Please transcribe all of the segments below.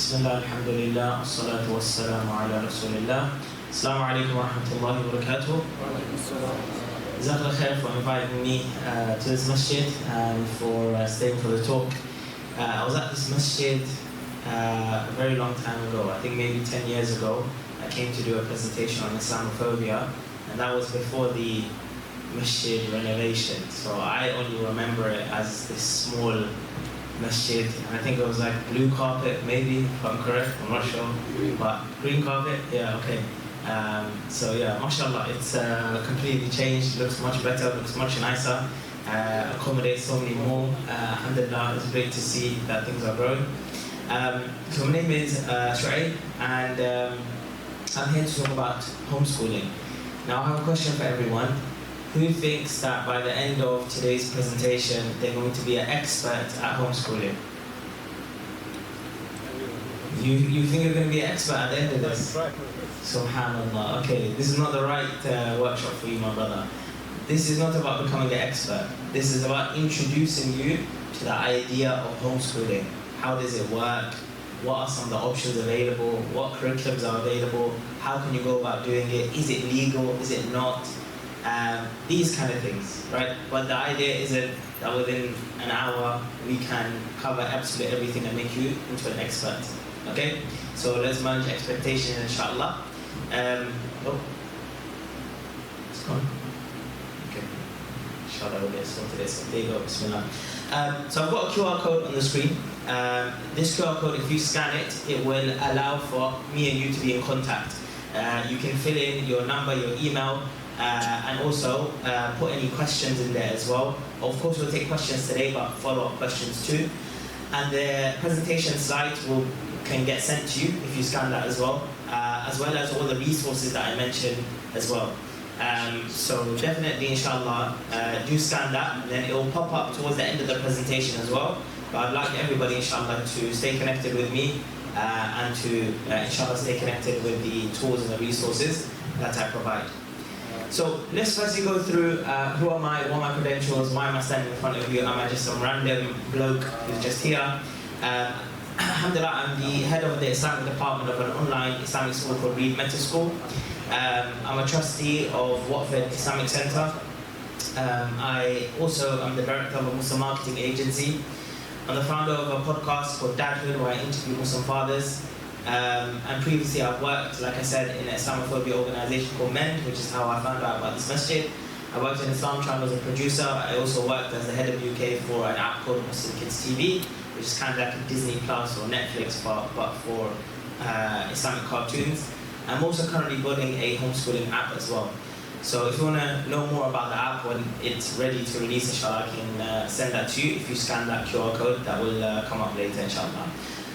Bismillah, alhamdulillah, salatu wassalamu ala rasulillah. Assalamu alaikum wa rahmatullahi wa barakatuh. Jazakallah khair for inviting me to this masjid and for staying for the talk. I was at this masjid a very long time ago, I think maybe 10 years ago. I came to do a presentation on Islamophobia, and that was before the masjid renovation. So I only remember it as this small masjid, and I think it was like blue carpet, maybe, if I'm correct, I'm not sure, but green carpet, yeah, okay. So yeah, mashallah, it's completely changed, looks much better, looks much nicer, accommodates so many more. Alhamdulillah, it's great to see that things are growing. So my name is Shoaib, and I'm here to talk about homeschooling. Now I have a question for everyone. Who thinks that by the end of today's presentation they're going to be an expert at homeschooling? You think you're going to be an expert at the end of this? Subhanallah. Okay, this is not the right workshop for you, my brother. This is not about becoming an expert. This is about introducing you to the idea of homeschooling. How does it work? What are some of the options available? What curriculums are available? How can you go about doing it? Is it legal? Is it not? These kind of things, right? But the idea isn't that within an hour we can cover absolutely everything and make you into an expert. Okay? So let's manage expectations, inshallah. Oh, it's gone. Okay. Inshallah we'll get sorted. There you go, bismillah. So I've got a QR code on the screen. This QR code, if you scan it, it will allow for me and you to be in contact. You can fill in your number, your email, and also put any questions in there as well. Of course, we'll take questions today, but follow-up questions too. And the presentation slides can get sent to you if you scan that as well as all the resources that I mentioned as well. So definitely, inshallah, do scan that, and then it will pop up towards the end of the presentation as well. But I'd like everybody, inshallah, to stay connected with me and to, inshallah, stay connected with the tools and the resources that I provide. So let's firstly go through who am I, what are my credentials, why am I standing in front of you? Am I just some random bloke who's just here? Alhamdulillah, I'm the head of the Islamic department of an online Islamic school called Reed Mental School. I'm a trustee of Watford Islamic Centre. I also am the director of a Muslim marketing agency. I'm the founder of a podcast called Dadhood, where I interview Muslim fathers. And previously I've worked, like I said, in an Islamophobia organisation called MEND, which is how I found out about this masjid. I worked in Islam Channel as a producer. I also worked as the head of UK for an app called Muslim Kids TV, which is kind of like a Disney Plus or Netflix, but for Islamic cartoons. I'm also currently building a homeschooling app as well. So if you want to know more about the app when it's ready to release, inshallah, I can send that to you. If you scan that QR code, that will come up later, inshallah.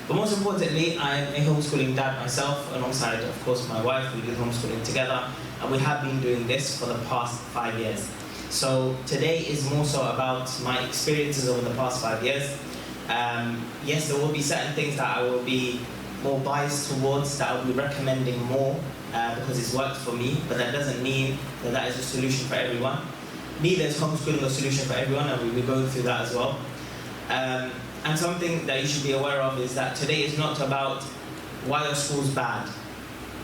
But most importantly, I'm a homeschooling dad myself, alongside, of course, my wife. We do homeschooling together, and we have been doing this for the past 5 years. So today is more so about my experiences over the past 5 years. Yes, there will be certain things that I will be more biased towards, that I will be recommending more because it's worked for me, but that doesn't mean that that is a solution for everyone. Neither is homeschooling a solution for everyone, and we'll be going through that as well. And something that you should be aware of is that today is not about why are schools bad.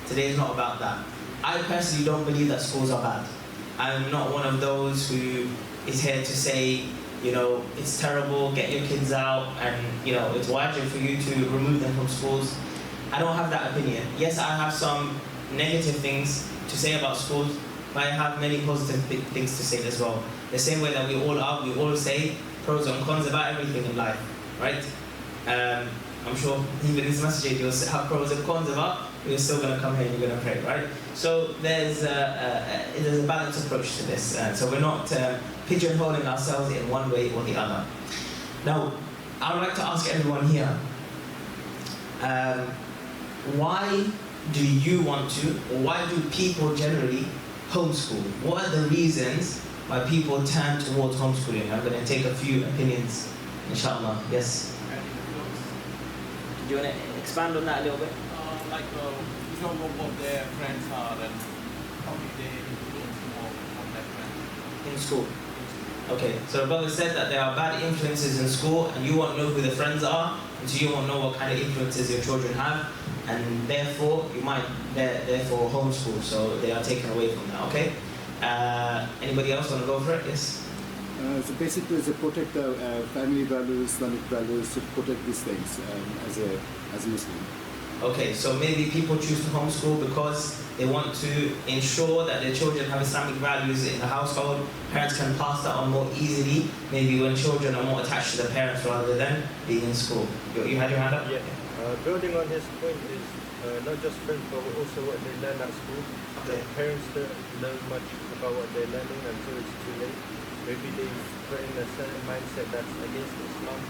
Today is not about that. I personally don't believe that schools are bad. I'm not one of those who is here to say, you know, it's terrible, get your kids out, and, you know, it's wajib for you to remove them from schools. I don't have that opinion. Yes, I have some negative things to say about schools, but I have many positive things to say as well. The same way that we all say pros and cons about everything in life, right? I'm sure even in this masjid you'll have pros and cons about, but you're still going to come here and you're going to pray, right? So there's a balanced approach to this. So we're not pigeonholing ourselves in one way or the other. Now, I would like to ask everyone here, why do you want to, or why do people generally homeschool? What are the reasons why people turn towards homeschooling? I'm going to take a few opinions, inshallah. Yes? Do you want to expand on that a little bit? You don't know what their friends are and probably they influence more from their friends. In school? Okay, so the brother said that there are bad influences in school and you want to know who the friends are, and so you won't know what kind of influences your children have, and therefore you might therefore homeschool, so they are taken away from that. Okay. Anybody else want to go for it? Yes. So basically, to protect the family values, Islamic values, to protect these things as a Muslim. Okay, so maybe people choose to homeschool because they want to ensure that their children have Islamic values in the household. Parents can pass that on more easily, maybe when children are more attached to the parents rather than being in school. You had your hand up? Yeah. Building on his point is not just friends, but also what they learn at school. The parents don't know much about what they're learning until it's too late. Maybe they put in a certain mindset that's against Islam.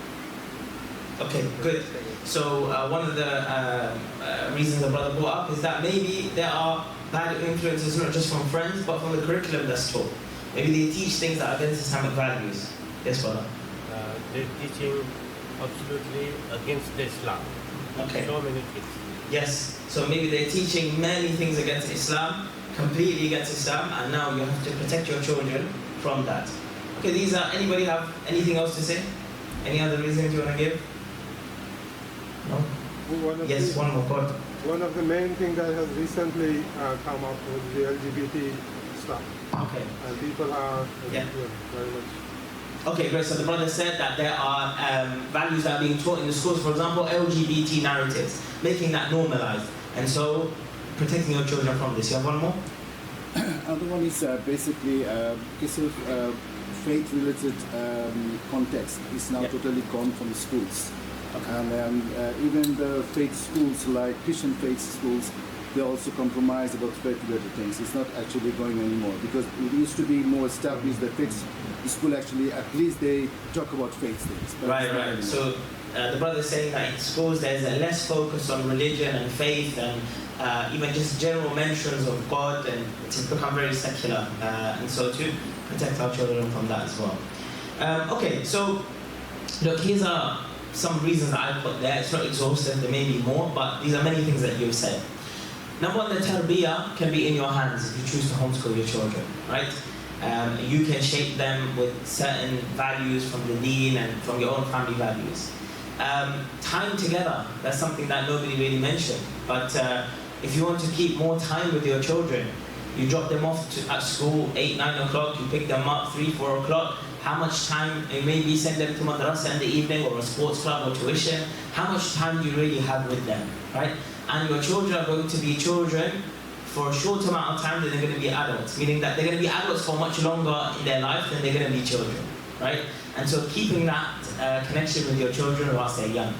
Okay, good. So one of the reasons the brother brought up is that maybe there are bad influences not just from friends, but from the curriculum that's taught. Maybe they teach things that are against Islamic values. Yes, brother? They're teaching absolutely against Islam. Okay. So many things. Yes. So maybe they're teaching many things against Islam, completely against Islam, and now you have to protect your children from that. Okay, anybody have anything else to say? Any other reasons you want to give? No? Yes, one more. God. One of the main things that has recently come up was the LGBT stuff. Okay. And people are Yeah. very much. Okay, great. So the brother said that there are values that are being taught in the schools, for example, LGBT narratives, making that normalized. And so protecting your children from this. You have one more? Other one is basically faith-related context is now totally gone from the schools. Okay. And even the faith schools, like Christian faith schools, they also compromise about faith-related things. It's not actually going anymore because it used to be more established that faith school actually, at least they talk about faith things. Right. So the brother is saying that in schools there's a less focus on religion and faith and even just general mentions of God, and it's become very secular. And so to protect our children from that as well. Okay, so look, here's some reasons that I put there. It's not exhaustive, there may be more, but these are many things that you've said. Number one, the tarbiyah can be in your hands if you choose to homeschool your children, right? You can shape them with certain values from the deen and from your own family values. Time together, that's something that nobody really mentioned. But if you want to keep more time with your children, you drop them off at school 8, 9 o'clock, you pick them up 3, 4 o'clock. How much time, maybe send them to madrasa in the evening or a sports club or tuition. How much time do you really have with them, right? And your children are going to be children for a short amount of time, then they're going to be adults, meaning that they're going to be adults for much longer in their life than they're going to be children, right? And so keeping that connection with your children whilst they're young.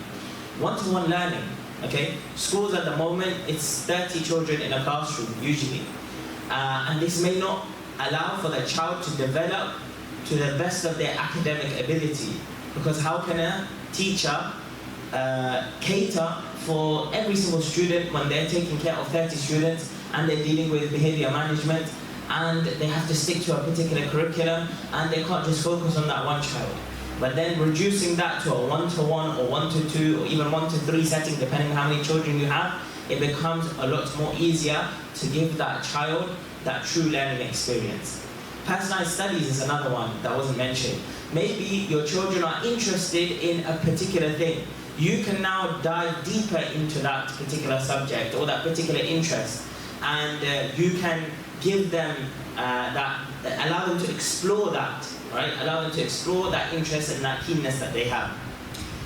One-to-one learning, okay? Schools at the moment, it's 30 children in a classroom, usually. And this may not allow for the child to develop to the best of their academic ability, because how can a teacher cater for every single student when they're taking care of 30 students and they're dealing with behavior management and they have to stick to a particular curriculum and they can't just focus on that one child. But then reducing that to a 1-to-1 or 1-to-2 or even 1-to-3 setting, depending on how many children you have, it becomes a lot more easier to give that child that true learning experience. Personalized studies is another one that wasn't mentioned. Maybe your children are interested in a particular thing. You can now dive deeper into that particular subject or that particular interest, and you can give them allow them to explore that, right? Allow them to explore that interest and that keenness that they have.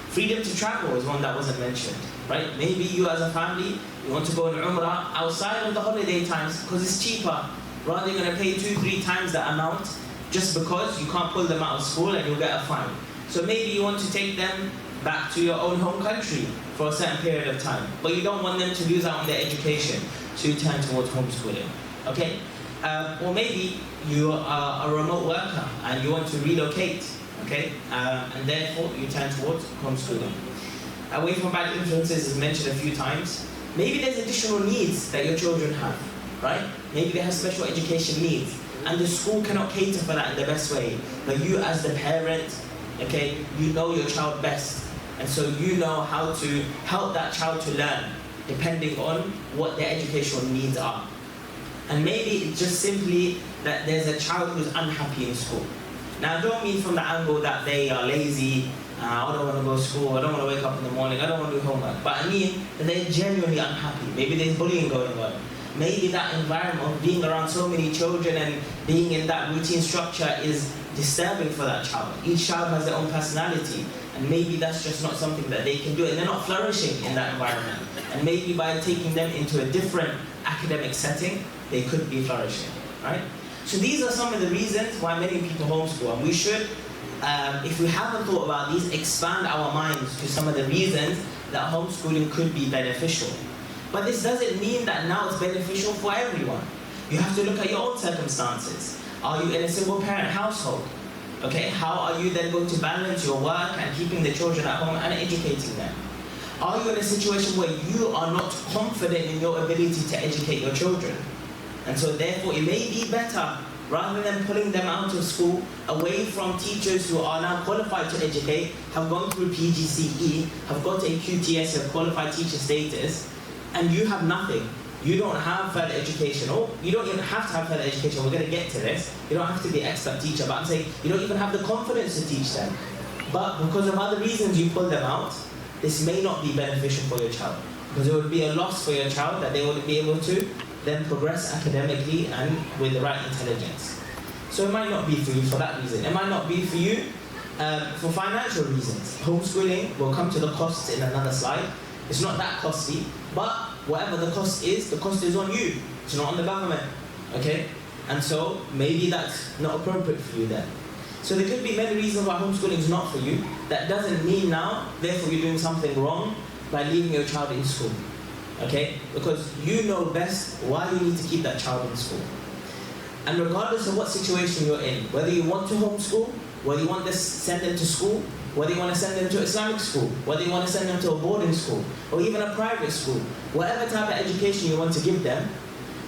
Freedom to travel is one that wasn't mentioned, right? Maybe you as a family, you want to go on Umrah outside of the holiday times because it's cheaper. Rather you're going to pay 2-3 times that amount just because you can't pull them out of school and you'll get a fine. So maybe you want to take them back to your own home country for a certain period of time, but you don't want them to lose out on their education, so you turn towards homeschooling, okay? Or maybe you are a remote worker and you want to relocate, okay? And therefore you turn towards homeschooling. Away from bad influences is mentioned a few times. Maybe there's additional needs that your children have, right? Maybe they have special education needs and the school cannot cater for that in the best way. But you as the parent, okay, you know your child best. And so you know how to help that child to learn depending on what their educational needs are. And maybe it's just simply that there's a child who's unhappy in school. Now I don't mean from the angle that they are lazy I don't want to go to school, I don't want to wake up in the morning, I don't want to do homework. But I mean, they're genuinely unhappy. Maybe there's bullying going on. Maybe that environment of being around so many children and being in that routine structure is disturbing for that child. Each child has their own personality, and maybe that's just not something that they can do, and they're not flourishing in that environment. And maybe by taking them into a different academic setting, they could be flourishing, right? So these are some of the reasons why many people homeschool, and we should, if we haven't thought about these, expand our minds to some of the reasons that homeschooling could be beneficial. But this doesn't mean that now it's beneficial for everyone. You have to look at your own circumstances. Are you in a single parent household? Okay, how are you then going to balance your work and keeping the children at home and educating them? Are you in a situation where you are not confident in your ability to educate your children? And so therefore it may be better, rather than pulling them out of school, away from teachers who are now qualified to educate, have gone through PGCE, have got a QTS, a qualified teacher status, and you have nothing. You don't have further education, or you don't even have to have further education. We're going to get to this. You don't have to be an expert teacher, but I'm saying you don't even have the confidence to teach them. But because of other reasons you pull them out, this may not be beneficial for your child. Because it would be a loss for your child that they wouldn't be able to then progress academically and with the right intelligence. So it might not be for you for that reason. It might not be for you for financial reasons. Homeschooling, we'll come to the costs in another slide. It's not that costly, but whatever the cost is on you. It's not on the government, okay? And so maybe that's not appropriate for you then. So there could be many reasons why homeschooling is not for you. That doesn't mean now, therefore you're doing something wrong by leaving your child in school, okay? Because you know best why you need to keep that child in school. And regardless of what situation you're in, whether you want to homeschool, whether you want to send them to school, whether you want to send them to Islamic school, whether you want to send them to a boarding school, or even a private school, whatever type of education you want to give them,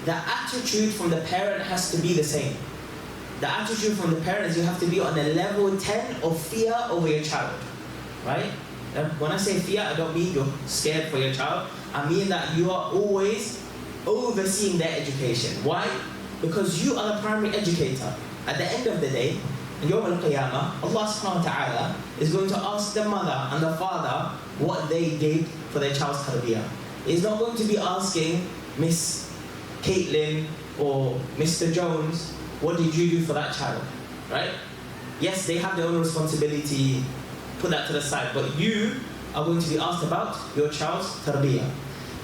the attitude from the parent has to be the same. The attitude from the parents, you have to be on a level 10 of fear over your child, right? When I say fear, I don't mean you're scared for your child. I mean that you are always overseeing their education. Why? Because you are the primary educator. At the end of the day, Yawm al-Qiyamah, Allah subhanahu wa ta'ala is going to ask the mother and the father what they did for their child's tarbiyah. He's not going to be asking Miss Caitlin or Mr. Jones, what did you do for that child, right? Yes, they have their own responsibility, put that to the side, but you are going to be asked about your child's tarbiyah.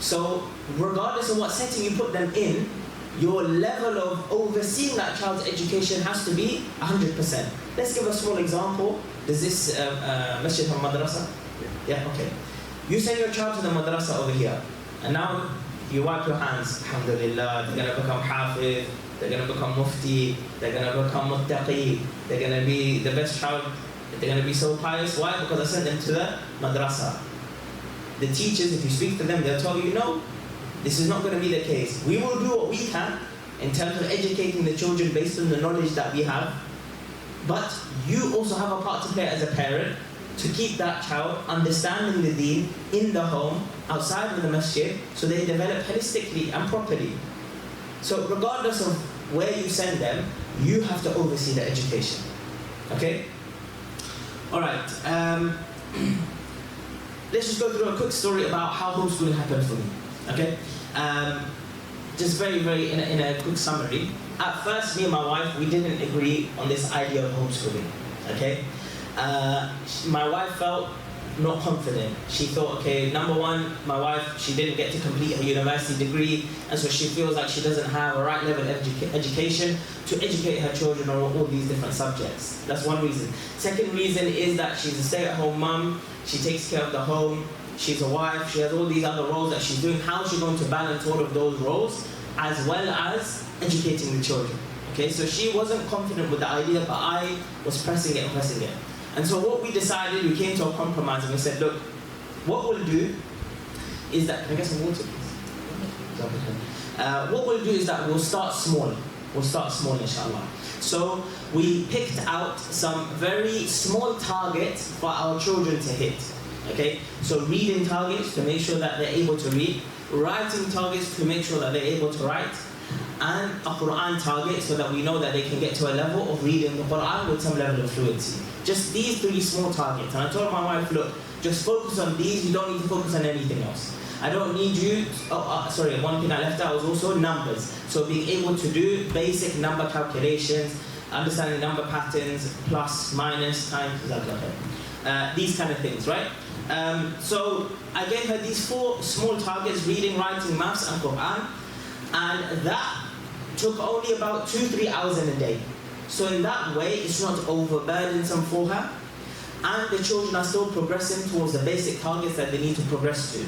So regardless of what setting you put them in, your level of overseeing that child's education has to be 100%. Let's give a small example. Does this masjid have madrasa? Yeah, okay. You send your child to the madrasa over here, and now you wipe your hands. Alhamdulillah, they're going to become hafiz, they're going to become mufti, they're going to become muttaqi, they're going to be the best child, they're going to be so pious. Why? Because I sent them to the madrasa. The teachers, if you speak to them, they'll tell you, no, this is not going to be the case. We will do what we can in terms of educating the children based on the knowledge that we have. But you also have a part to play as a parent to keep that child understanding the deen in the home, outside of the masjid, so they develop holistically and properly. So regardless of where you send them, you have to oversee the education. Okay? Alright. Let's just go through a quick story about how homeschooling happened for me. Okay? Just very in a quick summary. At first, me and my wife, we didn't agree on this idea of homeschooling. Okay? My wife felt not confident. She thought, okay, number one, my wife, she didn't get to complete her university degree, and so she feels like she doesn't have a right level of education to educate her children on all these different subjects. That's one reason. Second reason is that she's a stay-at-home mum. She takes care of the home. She's a wife. She has all these other roles that she's doing. How is she going to balance all of those roles as well as educating the children? Okay, so she wasn't confident with the idea, but I was pressing it. And so what we decided, we came to a compromise and we said, look, what we'll do is that, can I get some water, please? What we'll do is that we'll start small. We'll start small, inshallah. So we picked out some very small targets for our children to hit. Okay, so reading targets to make sure that they're able to read, writing targets to make sure that they're able to write, and a Qur'an target so that we know that they can get to a level of reading the Qur'an with some level of fluency. Just these 3 small targets. And I told my wife, look, just focus on these, you don't need to focus on anything else. I don't need you, one thing I left out was also numbers. So being able to do basic number calculations, understanding number patterns, plus, minus, times, these kind of things, right? So I gave her these 4 small targets, reading, writing, maths, and Qur'an. And that took only about 2-3 hours in a day. So in that way, it's not overburdensome for her. And the children are still progressing towards the basic targets that they need to progress to.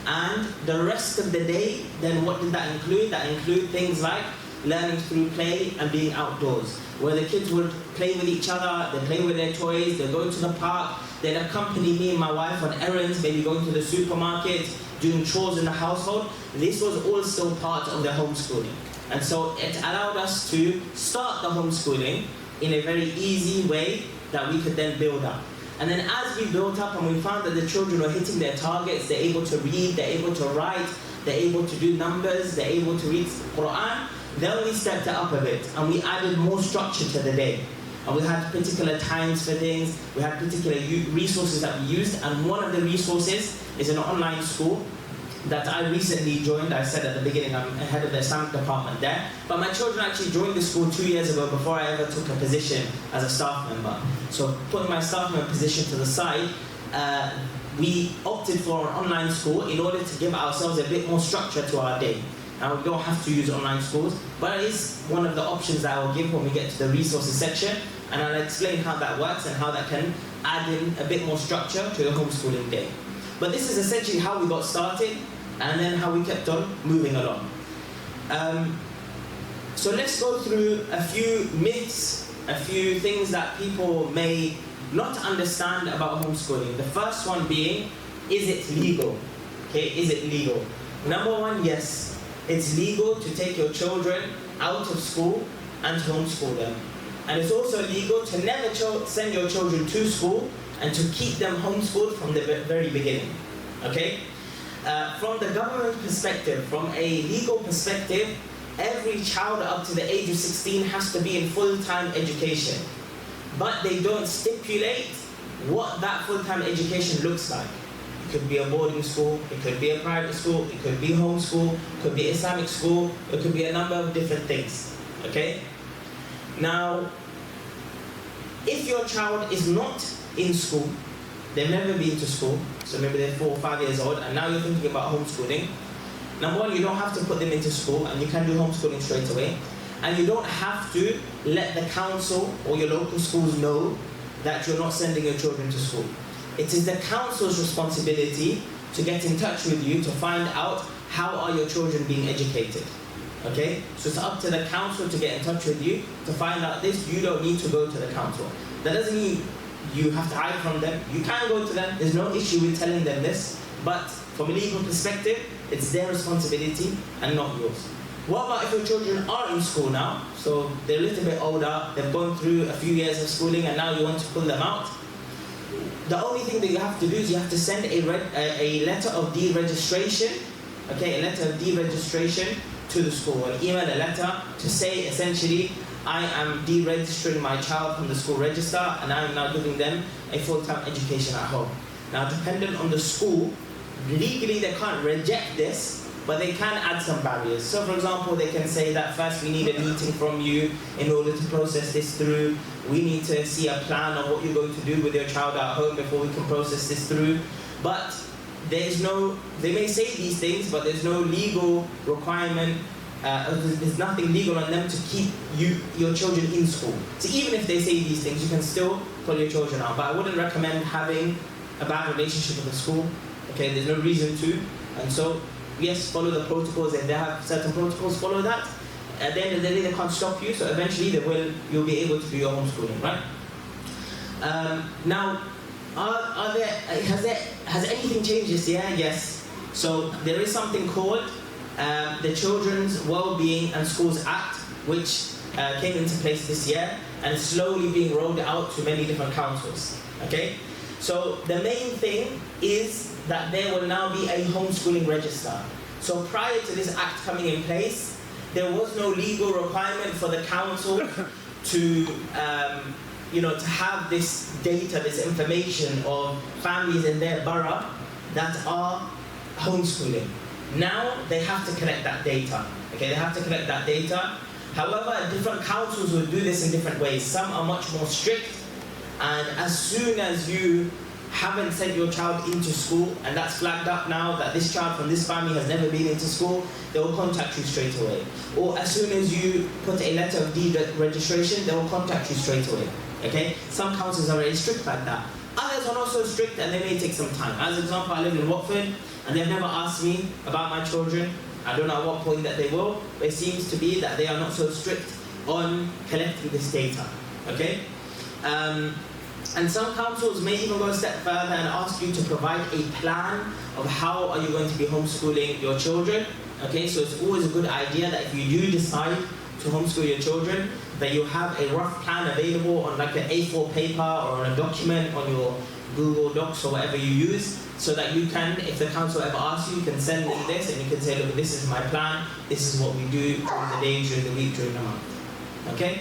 And the rest of the day, then what did that include? That include things like learning through play and being outdoors, where the kids would play with each other, they play with their toys, they go to the park, they'd accompany me and my wife on errands, maybe going to the supermarket, doing chores in the household. This was all still part of their homeschooling. And so it allowed us to start the homeschooling in a very easy way that we could then build up. And then as we built up and we found that the children were hitting their targets, they're able to read, they're able to write, they're able to do numbers, they're able to read Qur'an, then we stepped it up a bit and we added more structure to the day. And we had particular times for things, we had particular resources that we used, and one of the resources is an online school that I recently joined. I said at the beginning I'm head of the Islamic department there, but my children actually joined the school 2 years ago before I ever took a position as a staff member. So putting my staff member position to the side, we opted for an online school in order to give ourselves a bit more structure to our day. Now we don't have to use online schools, but it is one of the options that I will give when we get to the resources section, and I'll explain how that works and how that can add in a bit more structure to the homeschooling day. But this is essentially how we got started and then how we kept on moving along. So let's go through a few myths, a few things that people may not understand about homeschooling. The first one being, is it legal? Okay, is it legal? Number one, yes. It's legal to take your children out of school and to homeschool them. And it's also legal to never send your children to school and to keep them homeschooled from the very beginning. Okay? From the government perspective, from a legal perspective, every child up to the age of 16 has to be in full-time education. But they don't stipulate what that full-time education looks like. It could be a boarding school, it could be a private school, it could be homeschool, it could be Islamic school, it could be a number of different things. Okay? Now, if your child is not in school, they've never been to school, so maybe they're 4 or 5 years old, and now you're thinking about homeschooling. Number one, you don't have to put them into school, and you can do homeschooling straight away. And you don't have to let the council or your local schools know that you're not sending your children to school. It is the council's responsibility to get in touch with you to find out how are your children being educated. Okay? So it's up to the council to get in touch with you to find out this. You don't need to go to the council. That doesn't mean you have to hide from them. You can go to them. There's no issue with telling them this. But from a legal perspective, it's their responsibility and not yours. What about if your children are in school now? So they're a little bit older, they've gone through a few years of schooling, and now you want to pull them out. The only thing that you have to do is you have to send a letter of deregistration, okay, a letter of deregistration to the school, an email, a letter to say essentially, I am deregistering my child from the school register and I am now giving them a full-time education at home. Now, dependent on the school, legally they can't reject this, but they can add some barriers. So for example, they can say that first we need a meeting from you in order to process this through. We need to see a plan of what you're going to do with your child at home before we can process this through. But there's no, they may say these things, but there's no legal requirement, there's nothing legal on them to keep your children in school. So even if they say these things, you can still pull your children out. But I wouldn't recommend having a bad relationship with the school. Okay, there's no reason to. And so, yes, follow the protocols. If they have certain protocols, follow that. At the end of the day, they can't stop you, so eventually you'll be able to do your homeschooling, right? Now, has anything changed this year? Yes. So there is something called the Children's Wellbeing and Schools Act, which came into place this year and is slowly being rolled out to many different councils. Okay? So the main thing is that there will now be a homeschooling register. So prior to this act coming in place, there was no legal requirement for the council to, to have this data, this information of families in their borough that are homeschooling. Now they have to collect that data. Okay, they have to collect that data. However, different councils will do this in different ways. Some are much more strict, and as soon as you haven't sent your child into school, and that's flagged up now that this child from this family has never been into school, they will contact you straight away. Or as soon as you put a letter of deed registration, they will contact you straight away. Okay? Some councils are very strict like that. Others are not so strict and they may take some time. As an example, I live in Watford and they've never asked me about my children. I don't know at what point that they will, but it seems to be that they are not so strict on collecting this data. Okay? And some councils may even go a step further and ask you to provide a plan of how are you going to be homeschooling your children. Okay, so it's always a good idea that if you do decide to homeschool your children, that you have a rough plan available on like an A4 paper or on a document on your Google Docs or whatever you use, so that you can, if the council ever asks you, you can send them this and you can say, look, this is my plan, this is what we do during the day, during the week, during the month. Okay?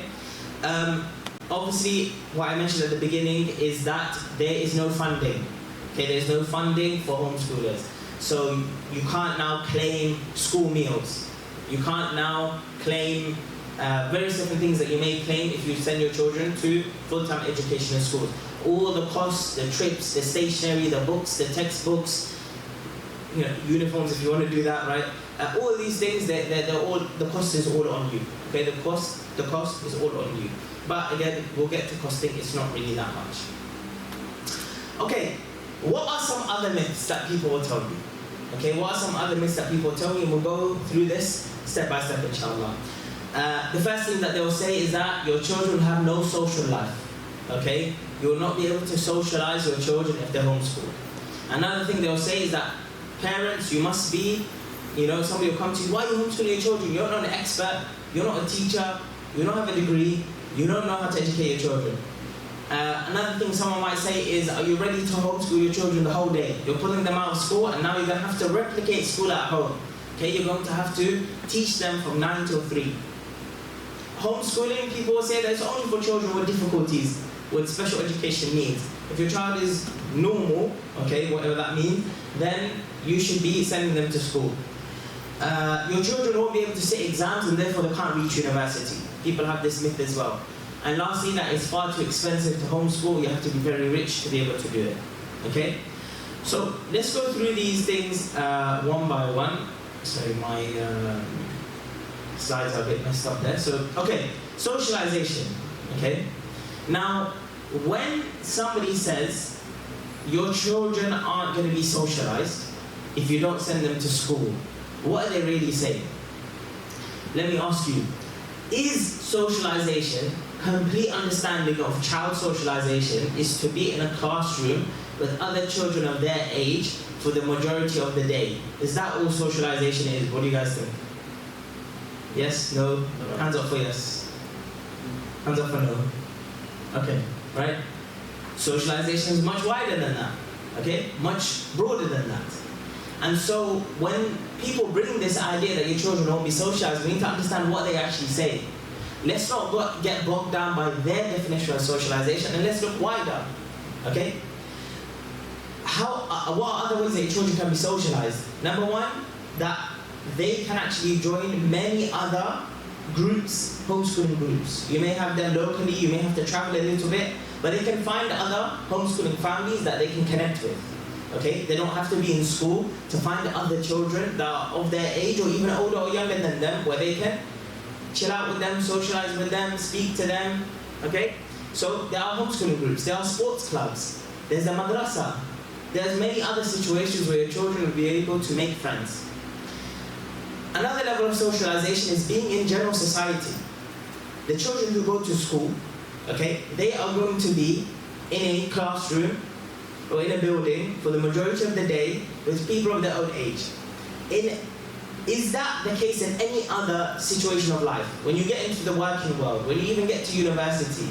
Obviously, what I mentioned at the beginning is that there is no funding. Okay, there's no funding for homeschoolers. So you can't now claim school meals. You can't now claim various different things that you may claim if you send your children to full-time educational schools. All the costs, the trips, the stationery, the books, the textbooks, uniforms if you want to do that, right? All of these things, they're all, the cost is all on you. Okay, the cost is all on you. But again, we'll get to costing, it's not really that much. Okay, what are some other myths that people will tell you? Okay, what are some other myths that people will tell you? And we'll go through this step by step, inshallah. The first thing that they will say is that your children have no social life. Okay, you will not be able to socialize your children if they're homeschooled. Another thing they'll say is that parents, you must be, somebody will come to you, why are you homeschooling your children? You're not an expert, you're not a teacher, you don't have a degree, you don't know how to educate your children. Another thing someone might say is, are you ready to homeschool your children the whole day? You're pulling them out of school and now you're going to have to replicate school at home. Okay, you're going to have to teach them from 9 till 3. Homeschooling, people will say that it's only for children with difficulties, with special education needs. If your child is normal, okay, whatever that means, then you should be sending them to school. Your children won't be able to sit exams and therefore they can't reach university. People have this myth as well. And lastly, that it's far too expensive to homeschool. You have to be very rich to be able to do it. Okay? So let's go through these things one by one. Sorry, my slides are a bit messed up there. So, okay, socialization. Okay? Now, when somebody says your children aren't going to be socialized if you don't send them to school, what are they really saying? Let me ask you, is socialization, complete understanding of child socialization, is to be in a classroom with other children of their age for the majority of the day? Is that all socialization is? What do you guys think? Yes? No? No. Hands up for yes. Hands up for no. Okay, right? Socialization is much wider than that. Okay? Much broader than that. And so when people bring this idea that your children won't be socialized, we need to understand what they actually say. Let's not get bogged down by their definition of socialization, and let's look wider. Okay? What are other ways that your children can be socialized? Number one, that they can actually join many other groups, homeschooling groups. You may have them locally, you may have to travel a little bit, but they can find other homeschooling families that they can connect with. Okay? They don't have to be in school to find other children that are of their age or even older or younger than them, where they can chill out with them, socialize with them, speak to them. Okay? So there are homeschooling groups, there are sports clubs, there's a madrasa, there's many other situations where your children will be able to make friends. Another level of socialization is being in general society. The children who go to school, okay, they are going to be in a classroom or in a building for the majority of the day with people of their own age. Is that the case in any other situation of life? When you get into the working world, when you even get to university,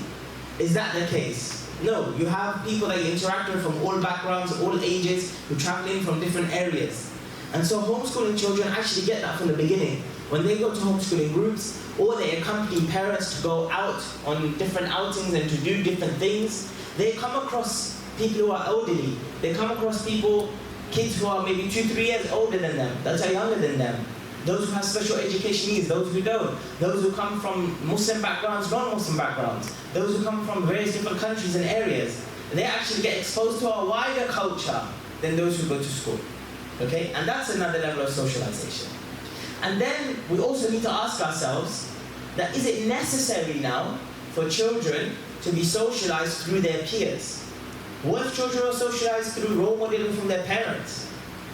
is that the case? No, you have people that you interact with from all backgrounds, all ages, who travel in from different areas. And so homeschooling children actually get that from the beginning. when they go to homeschooling groups, or they accompany parents to go out on different outings and to do different things, they come across people who are elderly. They come across kids who are maybe 2-3 years older than them, that are younger than them. Those who have special education needs, those who don't. Those who come from Muslim backgrounds, non-Muslim backgrounds. Those who come from various different countries and areas. They actually get exposed to a wider culture than those who go to school. Okay? And that's another level of socialization. And then we also need to ask ourselves that is it necessary now for children to be socialized through their peers? What if children are socialized through role modeling from their parents?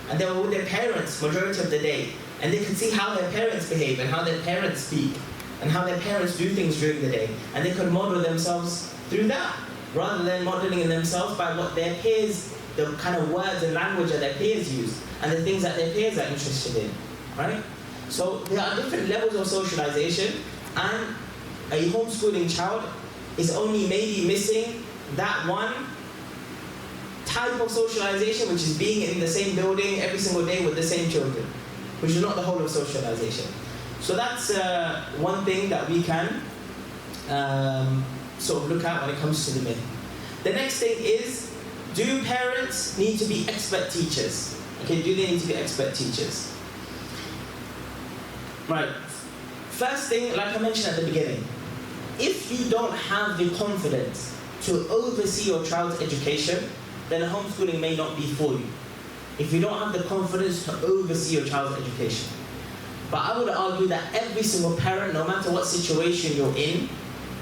And they were with their parents majority of the day, and they can see how their parents behave and how their parents speak and how their parents do things during the day, and they could model themselves through that, rather than modeling themselves by what their peers, the kind of words and language that their peers use, and the things that their peers are interested in, right? So there are different levels of socialization, and a homeschooling child is only maybe missing that one type of socialization, which is being in the same building every single day with the same children, which is not the whole of socialization. So that's one thing that we can sort of look at when it comes to the myth. The next thing is, do parents need to be expert teachers? Okay, do they need to be expert teachers? Right, first thing, like I mentioned at the beginning, if you don't have the confidence to oversee your child's education, then homeschooling may not be for you. If you don't have the confidence to oversee your child's education. But I would argue that every single parent, no matter what situation you're in,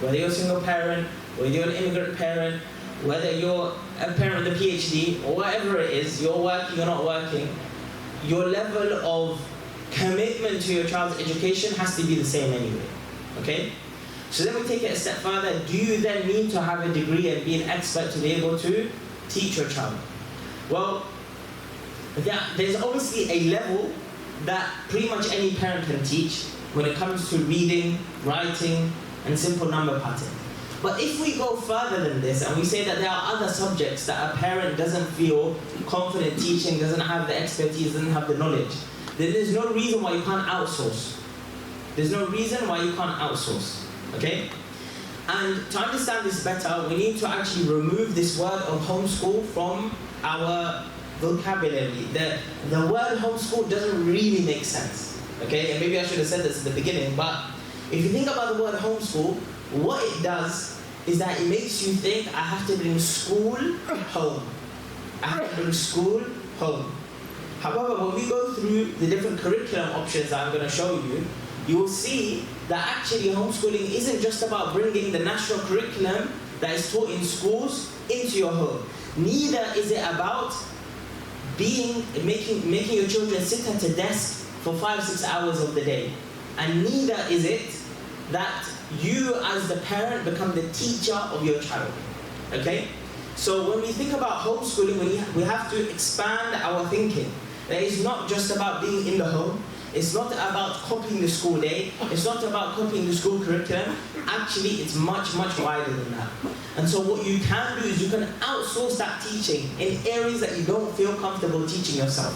whether you're a single parent, whether you're an immigrant parent, whether you're a parent with a PhD, or whatever it is, you're working or not working, your level of commitment to your child's education has to be the same anyway, okay? So then we take it a step further. Do you then need to have a degree and be an expert to be able to teach your child? Well, there's obviously a level that pretty much any parent can teach when it comes to reading, writing, and simple number pattern. But if we go further than this and we say that there are other subjects that a parent doesn't feel confident teaching, doesn't have the expertise, doesn't have the knowledge, then there's no reason why you can't outsource. There's no reason why you can't outsource, okay? And to understand this better, we need to actually remove this word of homeschool from our vocabulary. The word homeschool doesn't really make sense, okay? And maybe I should have said this at the beginning, but if you think about the word homeschool, what it does is that it makes you think, I have to bring school home. I have to bring school home. However, when we go through the different curriculum options that I'm going to show you, you will see that actually homeschooling isn't just about bringing the national curriculum that is taught in schools into your home. Neither is it about making your children sit at a desk for 5-6 hours of the day. And neither is it that you as the parent become the teacher of your child, okay? So when we think about homeschooling, we have to expand our thinking. That it's not just about being in the home. It's not about copying the school day. It's not about copying the school curriculum. Actually, it's much, much wider than that. And so what you can do is you can outsource that teaching in areas that you don't feel comfortable teaching yourself,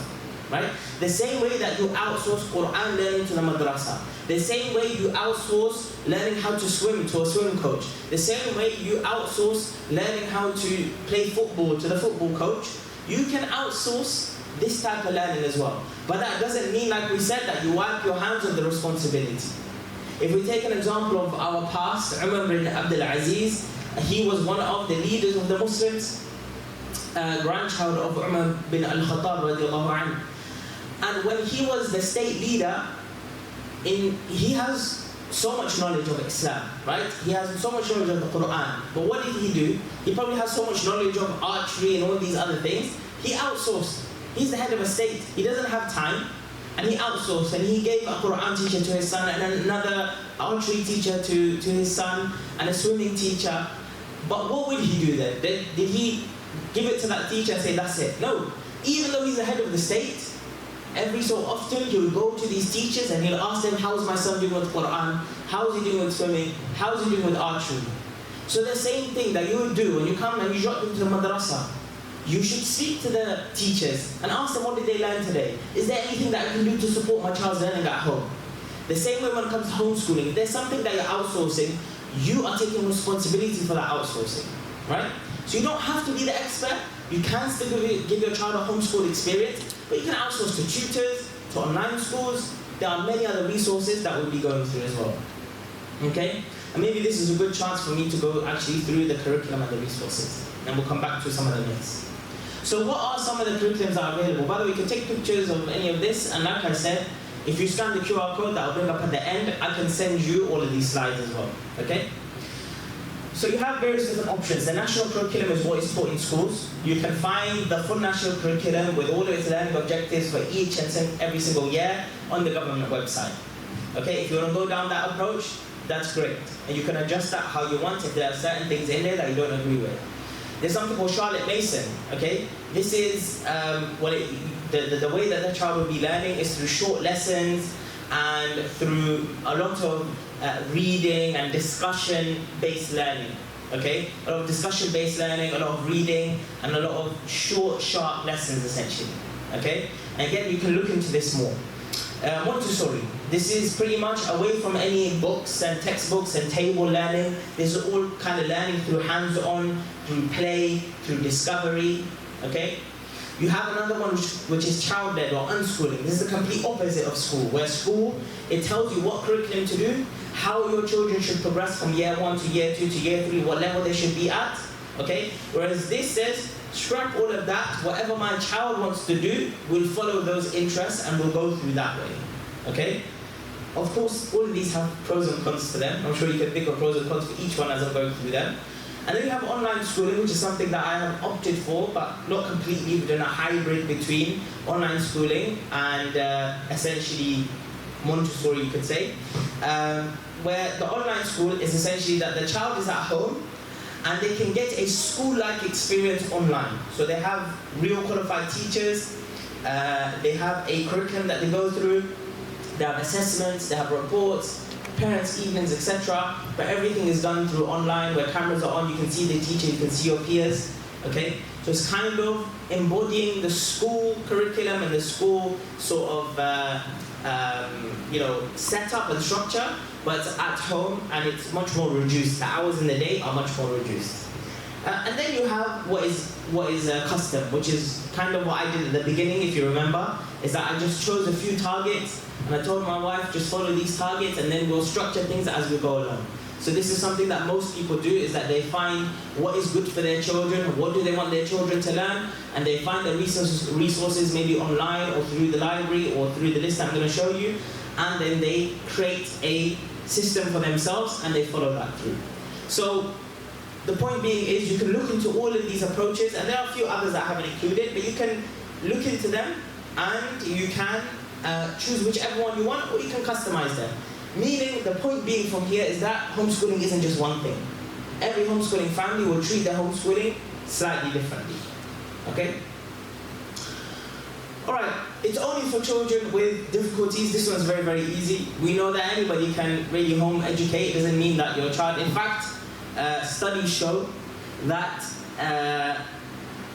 right? The same way that you outsource Qur'an learning to the madrasa. The same way you outsource learning how to swim to a swim coach. The same way you outsource learning how to play football to the football coach. You can outsource this type of learning as well. But that doesn't mean, like we said, that you wipe your hands of the responsibility. If we take an example of our past, Umar bin Abdul Aziz, he was one of the leaders of the Muslims, grandchild of Umar bin al-Khattab radiallahu anhu. And when he was the state leader, he has so much knowledge of Islam, right? He has so much knowledge of the Qur'an. But what did he do? He probably has so much knowledge of archery and all these other things. He outsourced. He's the head of a state. He doesn't have time. And he outsourced. And he gave a Qur'an teacher to his son, and another archery teacher to his son, and a swimming teacher. But what would he do then? Did he give it to that teacher and say, that's it? No. Even though he's the head of the state, every so often he will go to these teachers and he'll ask them, how's my son doing with Qur'an? How's he doing with swimming? How's he doing with archery? So the same thing that you would do when you come and you drop them to the madrasa, you should speak to the teachers and ask them, what did they learn today? Is there anything that I can do to support my child's learning at home? The same way when it comes to homeschooling, if there's something that you're outsourcing, you are taking responsibility for that outsourcing, right? So you don't have to be the expert. You can still give your child a homeschool experience, but you can outsource to tutors, to online schools. There are many other resources that we'll be going through as well. Okay? And maybe this is a good chance for me to go actually through the curriculum and the resources. And we'll come back to some of the myths. So what are some of the curriculums that are available? By the way, you can take pictures of any of this, and like I said, if you scan the QR code that I'll bring up at the end, I can send you all of these slides as well, okay? So you have various different options. The national curriculum is what is taught in schools. You can find the full national curriculum with all of its learning objectives for each and every single year on the government website. Okay, if you want to go down that approach, that's great. And you can adjust that how you want if there are certain things in there that you don't agree with. There's something called Charlotte Mason, okay? This is, the way that the child will be learning is through short lessons and through a lot of reading and discussion-based learning, okay? A lot of discussion-based learning, a lot of reading, and a lot of short, sharp lessons, essentially, okay? And again, you can look into this more. Montessori, this is pretty much away from any books and textbooks and table learning. This is all kind of learning through hands-on, through play, through discovery, okay? You have another one which is child-led or unschooling. This is the complete opposite of school, where school, it tells you what curriculum to do, how your children should progress from year 1 to year 2 to year 3, what level they should be at, okay? Whereas this says, scrap all of that, whatever my child wants to do, we'll follow those interests and we'll go through that way, okay? Of course, all of these have pros and cons to them. I'm sure you can think of pros and cons for each one as I'm going through them. And then you have online schooling, which is something that I have opted for, but not completely. We've done a hybrid between online schooling and essentially Montessori, you could say, where the online school is essentially that the child is at home and they can get a school-like experience online. So they have real qualified teachers, they have a curriculum that they go through, they have assessments, they have reports, parents' evenings, etc. But everything is done through online, where cameras are on, you can see the teacher, you can see your peers, okay? So it's kind of embodying the school curriculum and the school sort of, setup and structure, but it's at home and it's much more reduced. The hours in the day are much more reduced. And then you have what is custom, which is kind of what I did at the beginning, if you remember, is that I just chose a few targets and I told my wife, just follow these targets and then we'll structure things as we go along. So this is something that most people do, is that they find what is good for their children, what do they want their children to learn, and they find the resources maybe online or through the library or through the list I'm going to show you, and then they create a system for themselves and they follow that through. So the point being is you can look into all of these approaches, and there are a few others that I haven't included, but you can look into them and you can choose whichever one you want, or you can customize them. Meaning, the point being from here is that homeschooling isn't just one thing. Every homeschooling family will treat their homeschooling slightly differently, okay? All right, it's only for children with difficulties. This one's very, very easy. We know that anybody can really home educate. It doesn't mean that your child, in fact, studies show that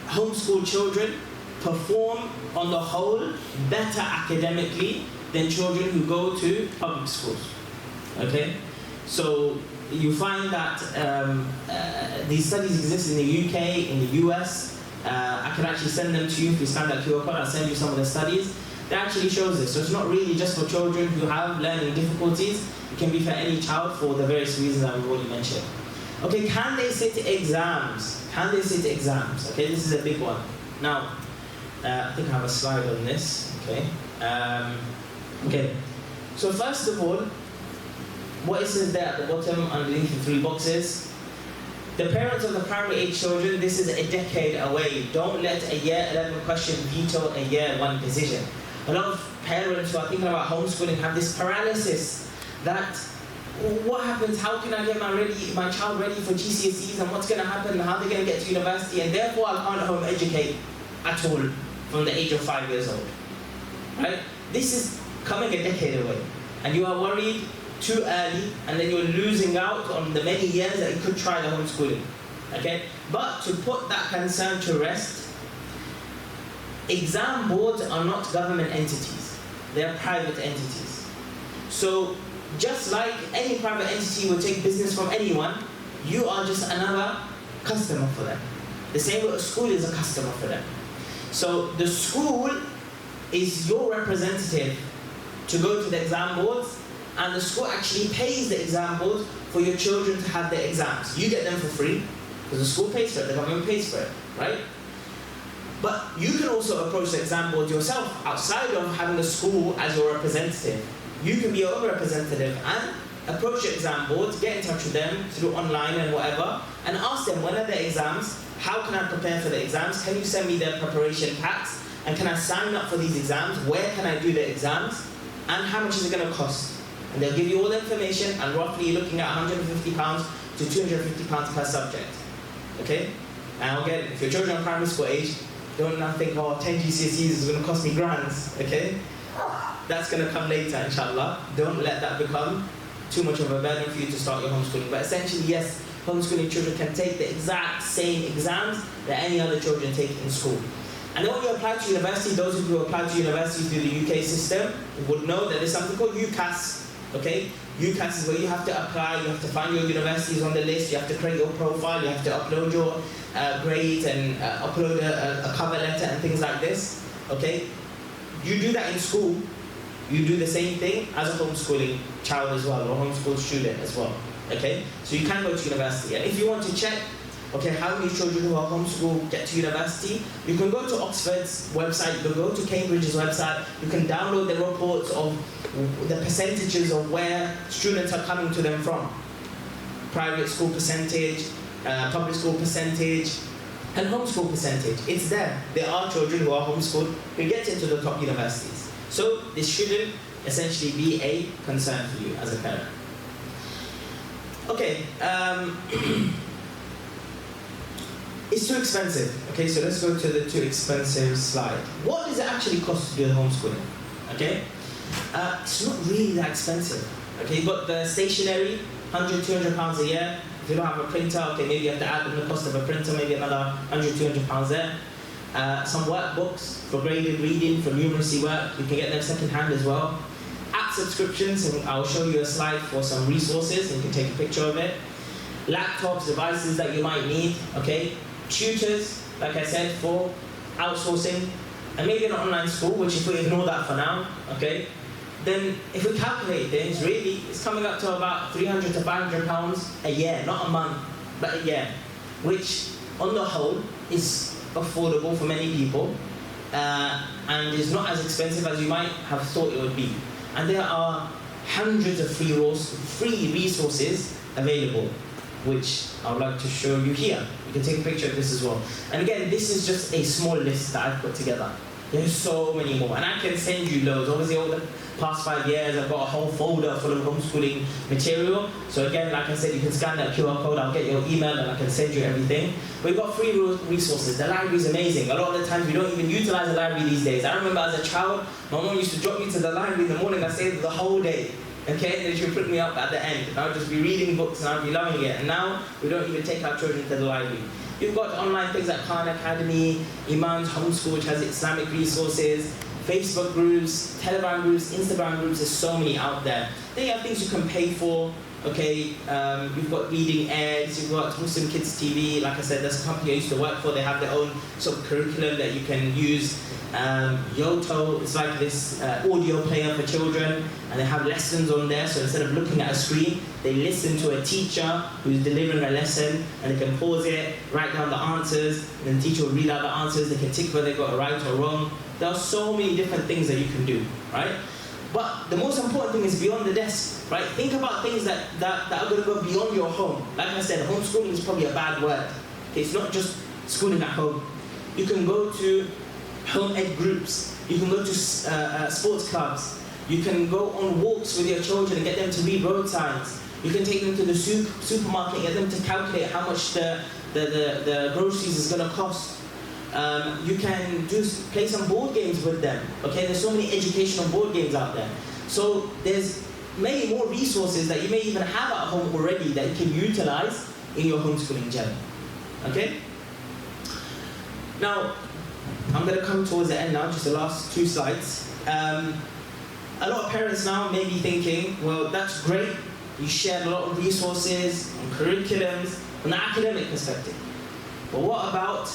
homeschool children perform on the whole better academically than children who go to public schools, okay? So you find that these studies exist in the UK, in the US. I can actually send them to you if you scan that QR code. I'll send you some of the studies. That actually shows this. So it's not really just for children who have learning difficulties. It can be for any child for the various reasons I've already mentioned. Okay, can they sit exams? Can they sit exams? Okay, this is a big one. Now, I think I have a slide on this, okay? Okay, so first of all, what it says there at the bottom underneath the 3 boxes, the parents of the primary age children, this is a decade away. Don't let a year 11 question veto a year 1 decision. A lot of parents who are thinking about homeschooling have this paralysis that, what happens, how can I get my child ready for GCSEs, and what's going to happen, how they're going to get to university, and therefore I can't home educate at all from the age of 5 years old, right? This is coming a decade away, and you are worried too early, and then you're losing out on the many years that you could try the homeschooling, okay? But to put that concern to rest, exam boards are not government entities, they are private entities. So just like any private entity will take business from anyone, you are just another customer for them. The same way a school is a customer for them. So the school is your representative to go to the exam boards, and the school actually pays the exam boards for your children to have their exams. You get them for free, because the school pays for it, the government pays for it, right? But you can also approach the exam board yourself, outside of having the school as your representative. You can be your own representative and approach the exam boards, get in touch with them through online and whatever, and ask them, when are the exams? How can I prepare for the exams? Can you send me the preparation packs? And can I sign up for these exams? Where can I do the exams? And how much is it going to cost? And they'll give you all the information, and roughly you're looking at £150 to £250 per subject. Okay? And again, if your children are primary school age, don't now think, oh, 10 GCSEs is going to cost me grands. Okay? That's going to come later, inshallah. Don't let that become too much of a burden for you to start your homeschooling. But essentially, yes, homeschooling children can take the exact same exams that any other children take in school. And then when you apply to university, those of you who apply to university through the UK system would know that there's something called UCAS. Okay? UCAS is where you have to apply, you have to find your universities on the list, you have to create your profile, you have to upload your grades and upload a cover letter and things like this. Okay? You do that in school. You do the same thing as a homeschooling child as well, or a homeschool student as well. Okay? So you can go to university. And if you want to check, okay, how many children who are homeschooled get to university, you can go to Oxford's website, you can go to Cambridge's website, you can download the reports of the percentages of where students are coming to them from. Private school percentage, public school percentage, and homeschool percentage. It's there. There are children who are homeschooled who get into the top universities. So this shouldn't essentially be a concern for you as a parent. Okay, it's too expensive. Okay, so let's go to the too expensive slide. What does it actually cost to do the homeschooling? Okay, it's not really that expensive. Okay, you've got the stationery, £100, £200 a year. If you don't have a printer, okay, maybe you have to add in the cost of a printer, maybe another £100, £200 there. Some workbooks for graded reading, for numeracy work, you can get them second-hand as well. App subscriptions, and I'll show you a slide for some resources, and you can take a picture of it. Laptops, devices that you might need, okay? Tutors, like I said, for outsourcing, and maybe an online school, which if we ignore that for now, okay? Then if we calculate things, really, it's coming up to about £300 to £500 a year, not a month, but a year, which on the whole is affordable for many people, and is not as expensive as you might have thought it would be. And there are hundreds of free resources available, which I would like to show you here. You can take a picture of this as well. And again, this is just a small list that I've put together. There's so many more, and I can send you loads. Obviously, over the past 5 years, I've got a whole folder full of homeschooling material. So again, like I said, you can scan that QR code, I'll get your email, and I can send you everything. We've got free resources. The library is amazing. A lot of the times, we don't even utilize the library these days. I remember as a child, my mom used to drop me to the library in the morning. I stayed the whole day. Okay, and then she would put me up at the end. And I would just be reading books, and I'd be loving it. And now, we don't even take our children to the library. You've got online things like Khan Academy, Iman's Homeschool, which has Islamic resources, Facebook groups, Telegram groups, Instagram groups. There's so many out there. Then you have things you can pay for. Okay, you've got Reading Eggs, you've got Muslim Kids TV. Like I said, there's a company I used to work for. They have their own sort of curriculum that you can use. Yoto, it's like this audio player for children, and they have lessons on there. So instead of looking at a screen, they listen to a teacher who's delivering a lesson, and they can pause it, write down the answers, and then the teacher will read out the answers. They can tick whether they got it right or wrong. There are so many different things that you can do, right? But the most important thing is beyond the desk, right? Think about things that are going to go beyond your home. Like I said, homeschooling is probably a bad word. It's not just schooling at home. You can go to home ed groups. You can go to sports clubs. You can go on walks with your children and get them to read road signs. You can take them to the supermarket and get them to calculate how much the groceries is going to cost. You can play some board games with them. Okay, there's so many educational board games out there. So there's many more resources that you may even have at home already that you can utilize in your homeschooling journey. Okay? Now, I'm going to come towards the end now, just the last 2 slides. a lot of parents now may be thinking, well, that's great. You shared a lot of resources and curriculums from the academic perspective. But what about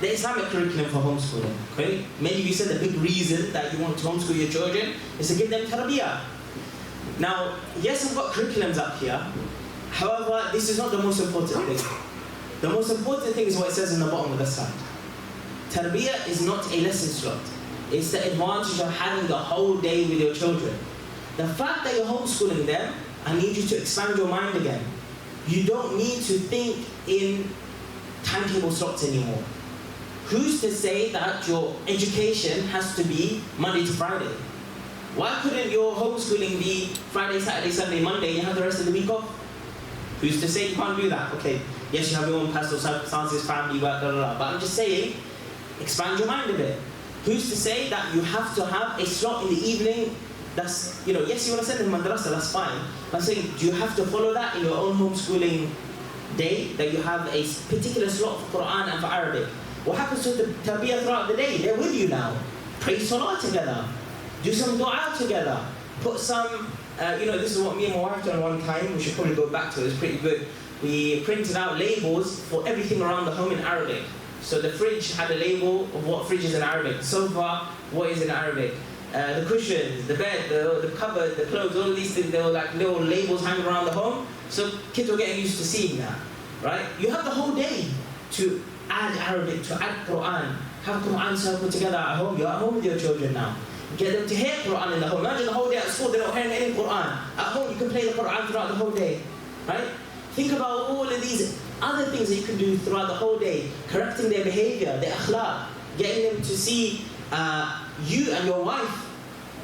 the Islamic curriculum for homeschooling? Okay? Many of you said the big reason that you want to homeschool your children is to give them tarbiyah. Now, yes, I've got curriculums up here. However, this is not the most important thing. The most important thing is what it says in the bottom of the slide. Tarbiyah is not a lesson slot. It's the advantage of having the whole day with your children. The fact that you're homeschooling them, I need you to expand your mind again. You don't need to think in timetable slots anymore. Who's to say that your education has to be Monday to Friday? Why couldn't your homeschooling be Friday, Saturday, Sunday, Monday, and you have the rest of the week off? Who's to say you can't do that? Okay, yes, you have your own personal circumstances, family, work, blah, blah, blah. But I'm just saying, expand your mind a bit. Who's to say that you have to have a slot in the evening that's, yes, you want to send them to madrasa, that's fine. I'm saying, do you have to follow that in your own homeschooling day, that you have a particular slot for Qur'an and for Arabic? What happens to the tarbiyah throughout the day? They're with you now. Pray salah together. Do some dua together. Put some, this is what me and my wife done one time. We should probably go back to it. It's pretty good. We printed out labels for everything around the home in Arabic. So the fridge had a label of what fridge is in Arabic. The sofa, what is in Arabic. The cushions, the bed, the cupboard, the clothes, all of these things, they were like little labels hanging around the home. So kids were getting used to seeing that, right? You have the whole day to add Arabic, to add Qur'an. Have Qur'an circle together at home. You're at home with your children now. Get them to hear Qur'an in the home. Imagine the whole day at school, they're not hearing any Qur'an. At home, you can play the Qur'an throughout the whole day, right? Think about all of these other things that you can do throughout the whole day. Correcting their behavior, their akhlaq. Getting them to see you and your wife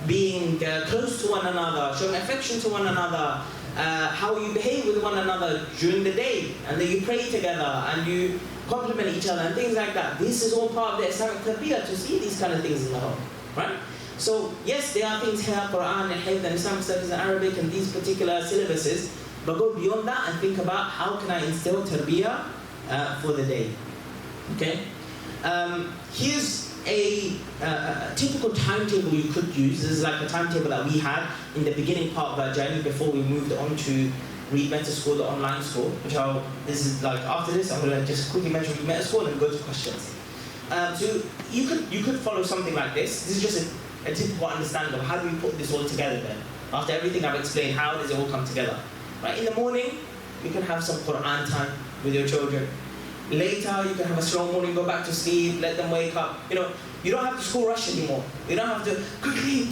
being close to one another, showing affection to one another, how you behave with one another during the day, and then you pray together and you compliment each other and things like that. This is all part of the Islamic tarbiyah, to see these kind of things in the home, right? So yes, there are things here, Qur'an and Hifz and Islamic studies and Arabic and these particular syllabuses, but go beyond that and think about how can I instill tarbiyah for the day. Okay? Here's a typical timetable you could use. This is like a timetable that we had in the beginning part of our journey before we moved on to Read Meta School, the online school, this is like after this, I'm going to just quickly mention Read Meta School and go to questions. So you could follow something like this. This is just a typical understanding of how do we put this all together then. After everything I've explained, how does it all come together? Right, in the morning, you can have some Qur'an time with your children. Later, you can have a slow morning, go back to sleep, let them wake up. You don't have to school rush anymore. You don't have to, quickly,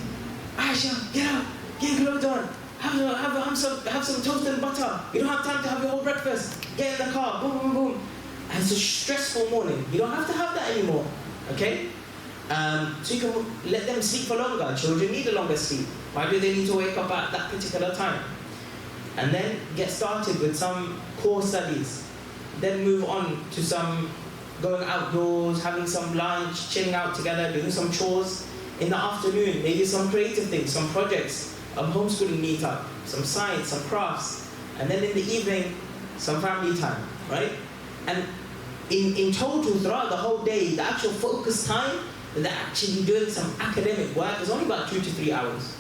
Aisha, get up, get your clothes on, have some toast and butter. You don't have time to have your whole breakfast. Get in the car, boom, boom, boom. And it's a stressful morning. You don't have to have that anymore, okay? So you can let them sleep for longer. Children need a longer sleep. Why do they need to wake up at that particular time? And then get started with some core studies. Then move on to some going outdoors, having some lunch, chilling out together, doing some chores. In the afternoon, maybe some creative things, some projects, a homeschooling meetup, some science, some crafts. And then in the evening, some family time, right? And in total, throughout the whole day, the actual focus time, they're actually doing some academic work is only about 2 to 3 hours.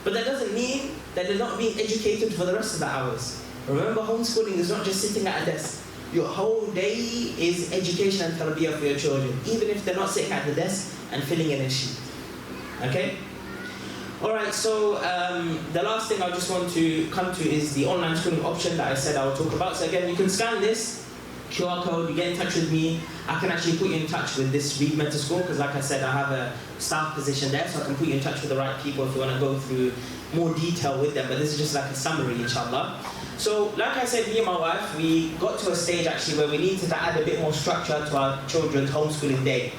But that doesn't mean that they're not being educated for the rest of the hours. Remember, homeschooling is not just sitting at a desk. Your whole day is education and tarbiyah for your children, even if they're not sitting at the desk and filling in a sheet. Okay? Alright, so the last thing I just want to come to is the online schooling option that I said I will talk about. So again, you can scan this QR code, you get in touch with me. I can actually put you in touch with this Read Meta School, because like I said, I have a staff position there, so I can put you in touch with the right people if you want to go through more detail with them. But this is just like a summary, inshallah. So, like I said, me and my wife, we got to a stage actually where we needed to add a bit more structure to our children's homeschooling day.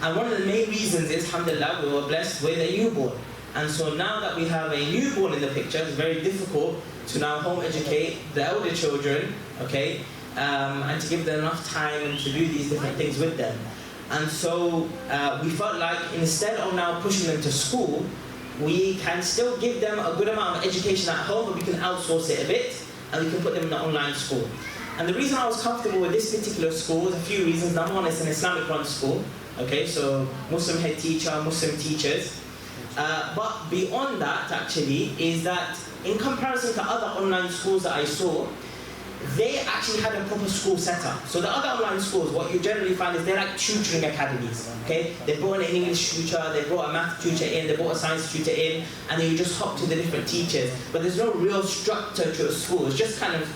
And one of the main reasons is, alhamdulillah, we were blessed with a newborn. And so now that we have a newborn in the picture, it's very difficult to now home educate the elder children, okay? And to give them enough time and to do these different things with them. And so we felt like instead of now pushing them to school, we can still give them a good amount of education at home, but we can outsource it a bit, and we can put them in an online school. And the reason I was comfortable with this particular school is a few reasons. Number one, it's an Islamic run school, okay, so Muslim head teacher, Muslim teachers. But beyond that, actually, is that in comparison to other online schools that I saw, they actually had a proper school setup. So the other online schools, what you generally find is they're like tutoring academies, okay? They brought an English tutor, they brought a math tutor in, they brought a science tutor in, and then you just hop to the different teachers. But there's no real structure to a school. It's just kind of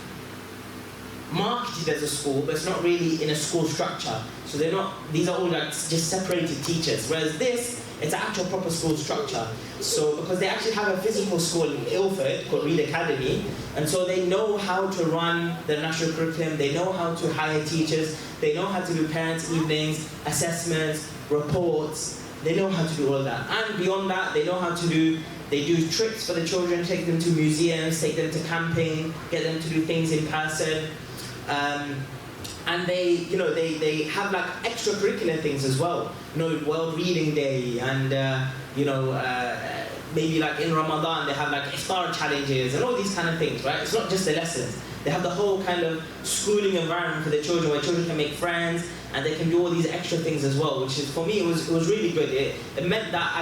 marketed as a school, but it's not really in a school structure. So they're not, these are all like just separated teachers. Whereas this, it's an actual proper school structure. So because they actually have a physical school in Ilford called Reed Academy, and so they know how to run the national curriculum, they know how to hire teachers, they know how to do parents' evenings, assessments, reports, they know how to do all that. And beyond that, they know how to do, they do trips for the children, take them to museums, take them to camping, get them to do things in person. And they, you know, they have like extracurricular things as well. You know, World Reading Day, and maybe like in Ramadan they have like iftar challenges and all these kind of things, right? It's not just the lessons. They have the whole kind of schooling environment for the children, where children can make friends and they can do all these extra things as well. Which is, for me, it was really good. It meant that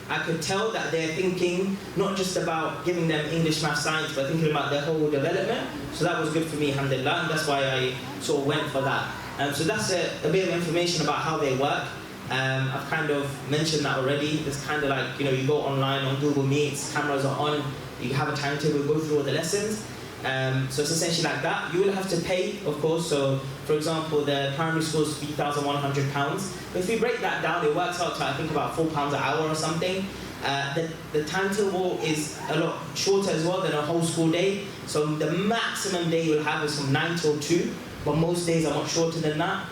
I could tell that they're thinking not just about giving them English, math, science, but thinking about their whole development. So that was good for me, alhamdulillah, and that's why I sort of went for that. So that's a bit of information about how they work. I've kind of mentioned that already. It's kind of like, you know, you go online on Google Meets, cameras are on, you have a timetable, go through all the lessons. So it's essentially like that. You will have to pay, of course. So, for example, the primary school is £3,100. But if you break that down, it works out to, I think, about £4 an hour or something. The timetable is a lot shorter as well than a whole school day. So the maximum day you'll have is from 9 till 2, but most days are much shorter than that.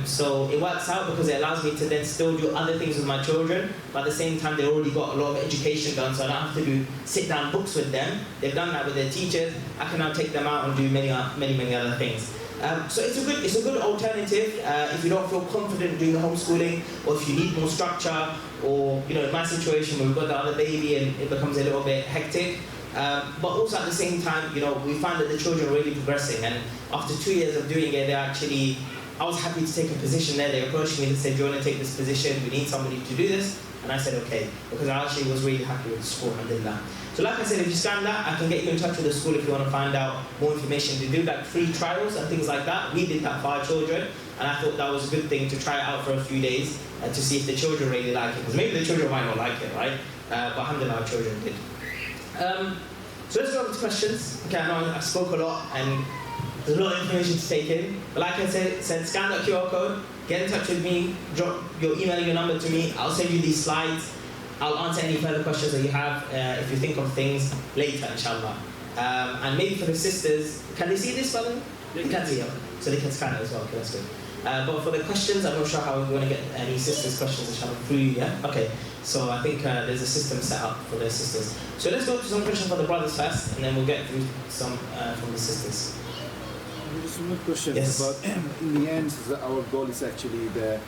So it works out because it allows me to then still do other things with my children, but at the same time they already got a lot of education done, so I don't have to do sit-down books with them. They've done that with their teachers. I can now take them out and do many other things. So it's a good alternative if you don't feel confident doing the homeschooling, or if you need more structure, or, you know, in my situation where we've got the other baby and it becomes a little bit hectic. But also at the same time, you know, we find that the children are really progressing, and after 2 years of doing it, they're actually, I was happy to take a position there. They approached me and said, do you want to take this position? We need somebody to do this. And I said, okay, because I actually was really happy with the school and did that. So like I said, if you scan that, I can get you in touch with the school if you want to find out more information. They do like free trials and things like that. We did that for our children, and I thought that was a good thing to try it out for a few days to see if the children really like it. Because maybe the children might not like it, right? But alhamdulillah, our children did. So let's go over to questions. Okay, I know I spoke a lot and there's a lot of information to take in. But like I said, scan that QR code, get in touch with me, drop your email and your number to me. I'll send you these slides. I'll answer any further questions that you have if you think of things later, inshallah. And maybe for the sisters, can they see this, brother? They can see it. So they can scan it as well. Okay, that's good. But for the questions, I'm not sure how we're going to get any sisters' questions, inshallah, through you, yeah? Okay, so I think there's a system set up for the sisters. So let's go to some questions for the brothers first, and then we'll get through some from the sisters. Just one question about, in the end, our goal is actually the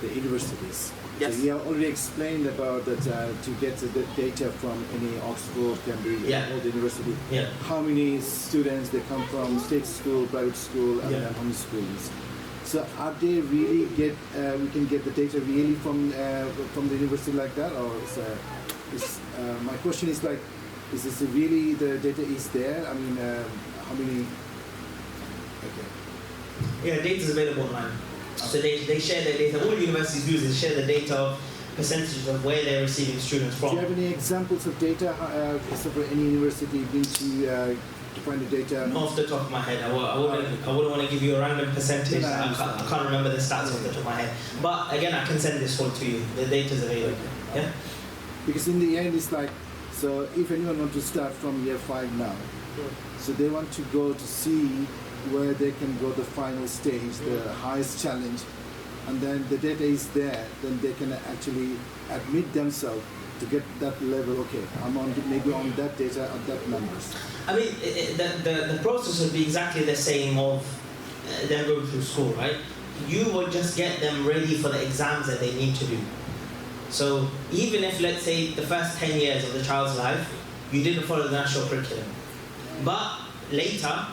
universities. Yes. So you have already explained about that to get the data from any Oxford, Cambridge, all the university. Yeah. How many students they come from, state school, private school, and then how many schools? So are they really we can get the data really from the university like that, or my question is like, is this really the data is there? I mean, how many? Okay. Yeah, data is available online. So they share their data. All universities do is share the data of percentages of where they're receiving students from. Do you have any examples of data? For any university been to find the data? Not off the top of my head. I wouldn't want to give you a random percentage. No, I can't remember the stats off the top of my head. But again, I can send this one to you. The data is available. Okay. Yeah. Because in the end, it's like, so if anyone wants to start from year 5 now, so they want to go to see where they can go the final stage, the highest challenge, and then the data is there, then they can actually admit themselves to get that level. Okay, I'm on maybe on that data at that numbers. I mean, the process would be exactly the same of them going through school, right? You would just get them ready for the exams that they need to do. So even if, let's say, the first 10 years of the child's life, you didn't follow the national curriculum, but later,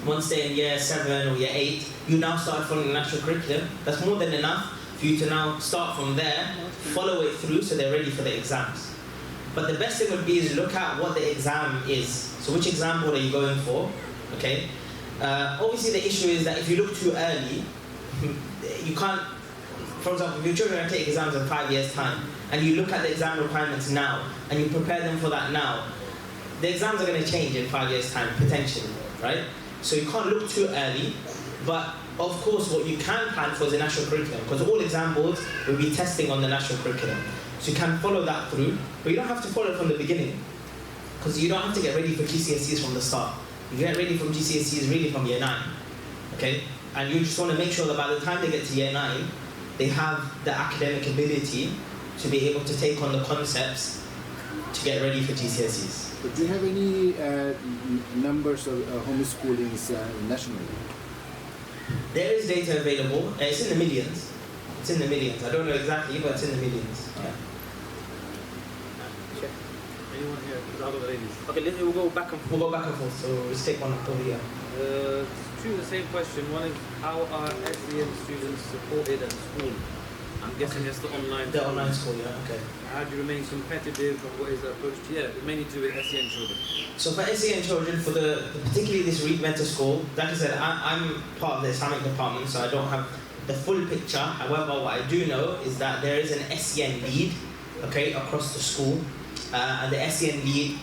once they're in year 7 or year 8, you now start following the national curriculum. That's more than enough for you to now start from there, follow it through so they're ready for the exams. But the best thing would be is look at what the exam is. So which exam board are you going for? Okay. Obviously the issue is that if you look too early, you can't, for example, if your children are going to take exams in 5 years' time, and you look at the exam requirements now, and you prepare them for that now, the exams are going to change in 5 years' time, potentially, right? So you can't look too early, but of course what you can plan for is the national curriculum, because all exam boards will be testing on the national curriculum. So you can follow that through, but you don't have to follow it from the beginning, because you don't have to get ready for GCSEs from the start. You get ready from GCSEs really from year 9, okay? And you just want to make sure that by the time they get to year 9, they have the academic ability to be able to take on the concepts to get ready for GCSEs. But do you have any numbers of homeschoolings nationally? There is data available. It's in the millions. It's in the millions. I don't know exactly, but it's in the millions. Yeah. Check. Anyone here? Because I've got the ladies. Okay, we'll go back and forth. We'll go back and forth. So let's take one over here. Two, the same question. One is, how are SEN students supported at school? I'm guessing it's the online. The online school, yeah. Okay. How do you remain competitive, and what is the approach to, mainly to with SEN children? So for SEN children, for particularly this Reed Mentor School, like I said, I'm part of the Islamic department, so I don't have the full picture. However, what I do know is that there is an SEN lead, okay, across the school, and the SEN lead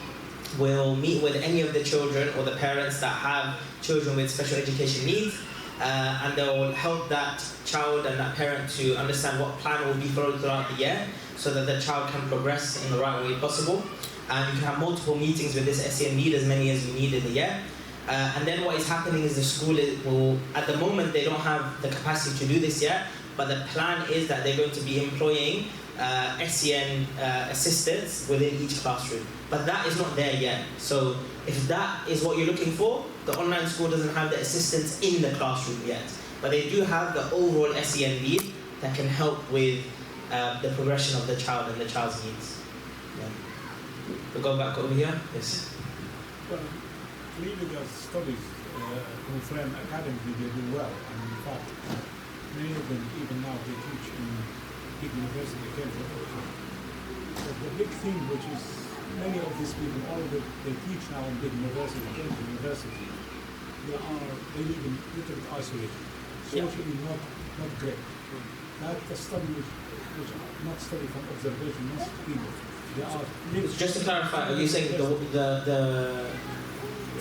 will meet with any of the children or the parents that have children with special education needs, and they will help that child and that parent to understand what plan will be followed throughout the year, so that the child can progress in the right way possible. And you can have multiple meetings with this SEN lead, as many as you need in the year. And then what is happening is the school will, at the moment they don't have the capacity to do this yet, but the plan is that they're going to be employing SEN assistants within each classroom. But that is not there yet. So if that is what you're looking for, the online school doesn't have the assistants in the classroom yet. But they do have the overall SEN lead that can help with the progression of the child and the child's needs. Yeah. We'll go back over here. Yes. Well, clearly the studies confirm academically they do well, and in fact, many of them even now they teach in big university Cambridge. But the big thing, which is many of these people, all of them, they teach now in big university, Cambridge University. They live in little bit isolated, socially not great. Like the study which are not study from observation, most people. They are just to clarify, are you saying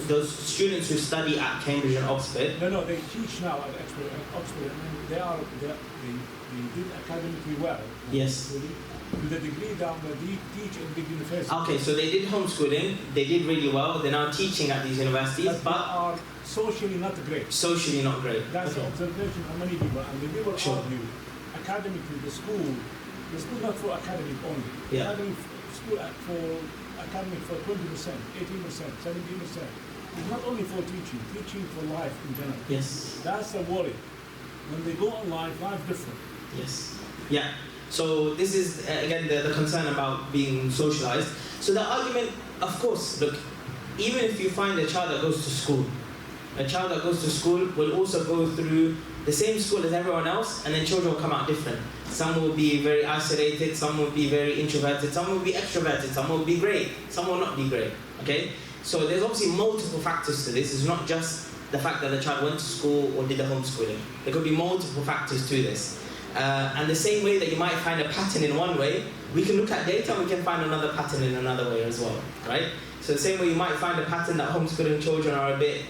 those students who study at Cambridge and Oxford? No, they teach now at Oxford, and they did academically well. Yes. To the degree that they teach in big universities. Okay, so they did homeschooling, they did really well, they're now teaching at these universities, but they are socially not great. Socially not great. That's the observation of many people, and they will argue academically the school not for academic only. Yeah. Academic for 20%, 18%, 17%. It's not only for teaching for life in general. Yes. That's the worry. When they go online, life different. Yes. Yeah. So this is again the concern about being socialized. So the argument, of course, look, even if you find a child that goes to school, a child that goes to school will also go through the same school as everyone else, and then children will come out different. Some will be very isolated, some will be very introverted, some will be extroverted, some will be great, some will not be great, okay? So there's obviously multiple factors to this. It's not just the fact that the child went to school or did the homeschooling. There could be multiple factors to this. And the same way that you might find a pattern in one way, we can look at data and we can find another pattern in another way as well, right? So the same way you might find a pattern that homeschooling children are a bit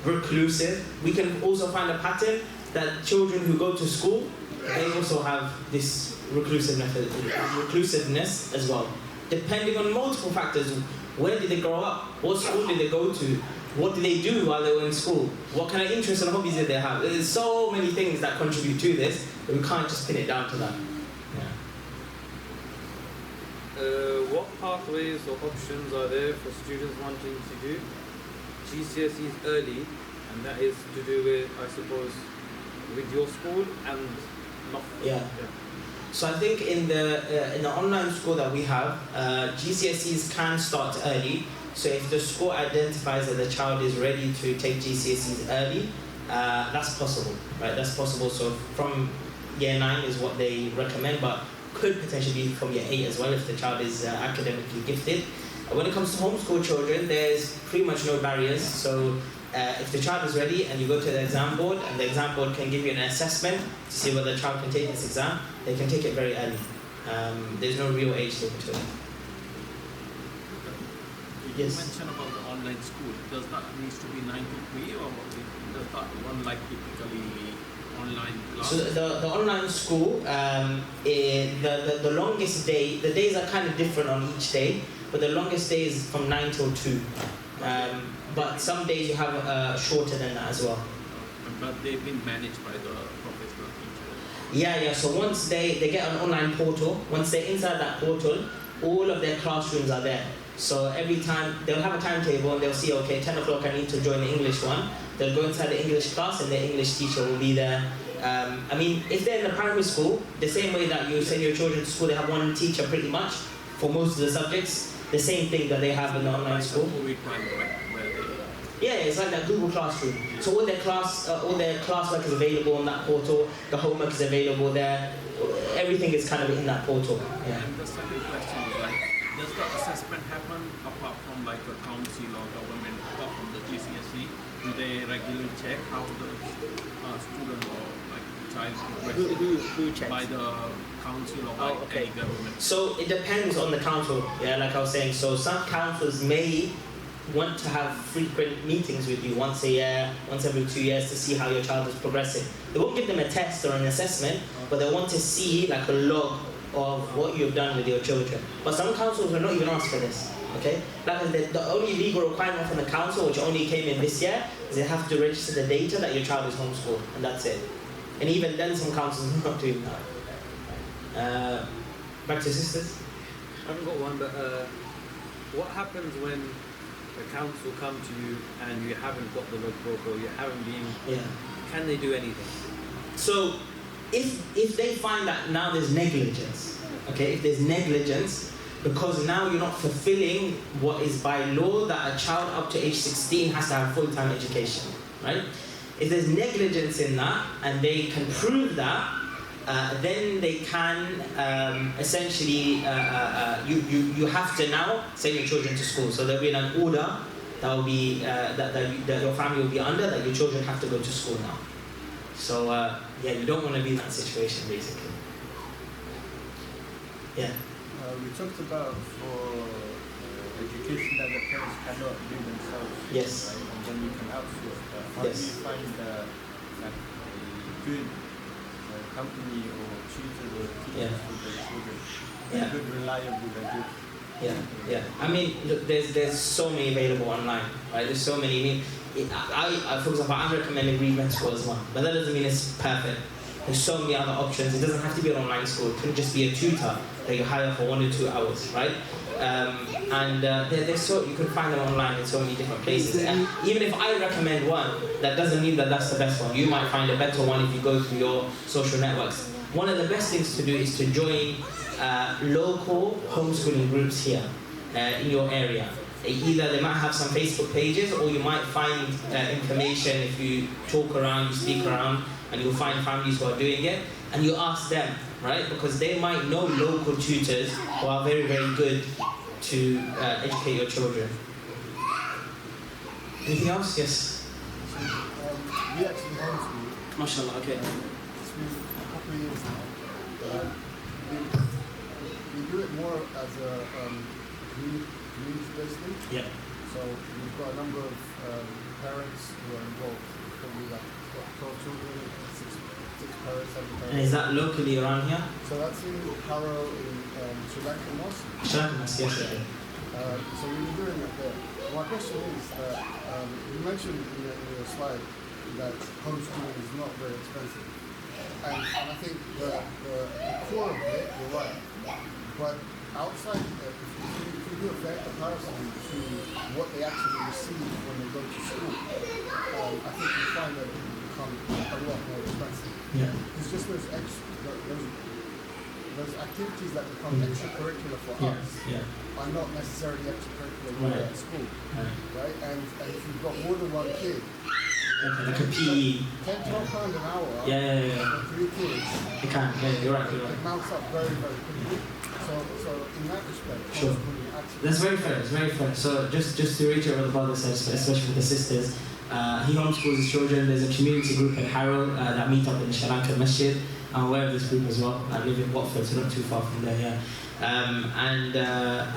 reclusive, we can also find a pattern that children who go to school, they also have this reclusiveness as well. Depending on multiple factors, where did they grow up? What school did they go to? What did they do while they were in school? What kind of interests and hobbies did they have? There's so many things that contribute to this that we can't just pin it down to that. Yeah. What pathways or options are there for students wanting to do GCSEs early, and that is to do with, I suppose, with your school and not? Yeah. So I think in the online school that we have, GCSEs can start early. So if the school identifies that the child is ready to take GCSEs early, that's possible, right? That's possible. So from year 9 is what they recommend, but could potentially be from year 8 as well if the child is academically gifted. When it comes to homeschool children, there's pretty much no barriers. So if the child is ready and you go to the exam board and the exam board can give you an assessment to see whether the child can take this exam, they can take it very early. There's no real age limit to it. You mentioned about the online school. Does that need to be 9 to 3 or does that one like typically online class? So the online school, the longest day, the days are kind of different on each day, but the longest day is from 9 till 2. But some days you have shorter than that as well. But they've been managed by the professional teachers. Yeah. So once they get an online portal, once they're inside that portal, all of their classrooms are there. So every time they'll have a timetable and they'll see, okay, 10 o'clock I need to join the English one. They'll go inside the English class and the English teacher will be there. I mean, if they're in the primary school, the same way that you send your children to school, they have one teacher pretty much for most of the subjects, the same thing that they have in the online school. Yeah, it's like that Google Classroom. So all their classwork is available on that portal, the homework is available there, everything is kind of in that portal. Yeah. And the second question is like, does the assessment happen apart from like a council or government, apart from the GCSE? Do they regularly check how the student or like child Who checks? by the council or by any government? So it depends on the council, yeah, like I was saying. So some councils may want to have frequent meetings with you once a year, once every 2 years to see how your child is progressing. They won't give them a test or an assessment, but they want to see like a log of what you've done with your children. But some councils will not even ask for this, okay? Like the only legal requirement from the council, which only came in this year, is they have to register the data that your child is homeschooled, and that's it. And even then some councils are not doing that. Back to sisters. I haven't got one, but what happens when the council come to you and you haven't got the logbook or you haven't been? Yeah. Can they do anything? So, if they find that now there's negligence, okay, if there's negligence, because now you're not fulfilling what is by law that a child up to age 16 has to have full-time education, right? If there's negligence in that and they can prove that, then they can essentially, you have to now send your children to school. So there'll be an order that will be, that your family will be under, that your children have to go to school now. So yeah, you don't want to be in that situation basically. Yeah. We talked about for education that the parents cannot do themselves. Yes. Right? And then we can outsource that. How Yes. do you find like a good company or tutors or teachers for their children? Yeah. Good, reliable, and good. Yeah. I mean, look, there's so many available online, right? There's so many. I mean, I for example, I'm recommending Greenford School as one, but that doesn't mean it's perfect. There's so many other options. It doesn't have to be an online school. It could just be a tutor that you hire for 1 or 2 hours, right? There's so you can find them online in so many different places. Even if I recommend one, that doesn't mean that that's the best one. You might find a better one if you go through your social networks. One of the best things to do is to join local homeschooling groups here in your area. Either they might have some Facebook pages, or you might find information if you talk around, you speak around, and you'll find families who are doing it, and you ask them, right? Because they might know local tutors who are very, very good to educate your children. Anything else? Yes. We actually homeschool. MashaAllah, okay. It's been a couple of years now. We do it more as a community-based thing. Yeah. So we've got a number of parents who are involved. Probably like 12 children, six parents, 7 parents. And is that locally around here? So that's in Harrow in Sri Lanka Mosque. Sri Lanka Mosque, yes. Okay. So we were doing it there. My question is that you mentioned in your slide that homeschooling is not very expensive. And I think the core of it, you're right. But outside, if you do a fair comparison to what they actually receive when they go to school, I think you find that it will become a lot more expensive. Yeah. It's just those activities that become extracurricular for us are not necessarily extracurricular at school, right? And if you've got more than one kid, like a PE. 10, 12 pounds an hour. Yeah. For 3 kids. It can. Yeah, you're right. It mounts up very, very quickly. So in that respect, Sure. actually. That's very fair. It's very fair. So just to reiterate what the brother says, especially with the sisters, he homeschools his children. There's a community group in Harrow that meet up in the Bilal Masjid. I'm aware of this group as well. I live in Watford, so not too far from there. Yeah.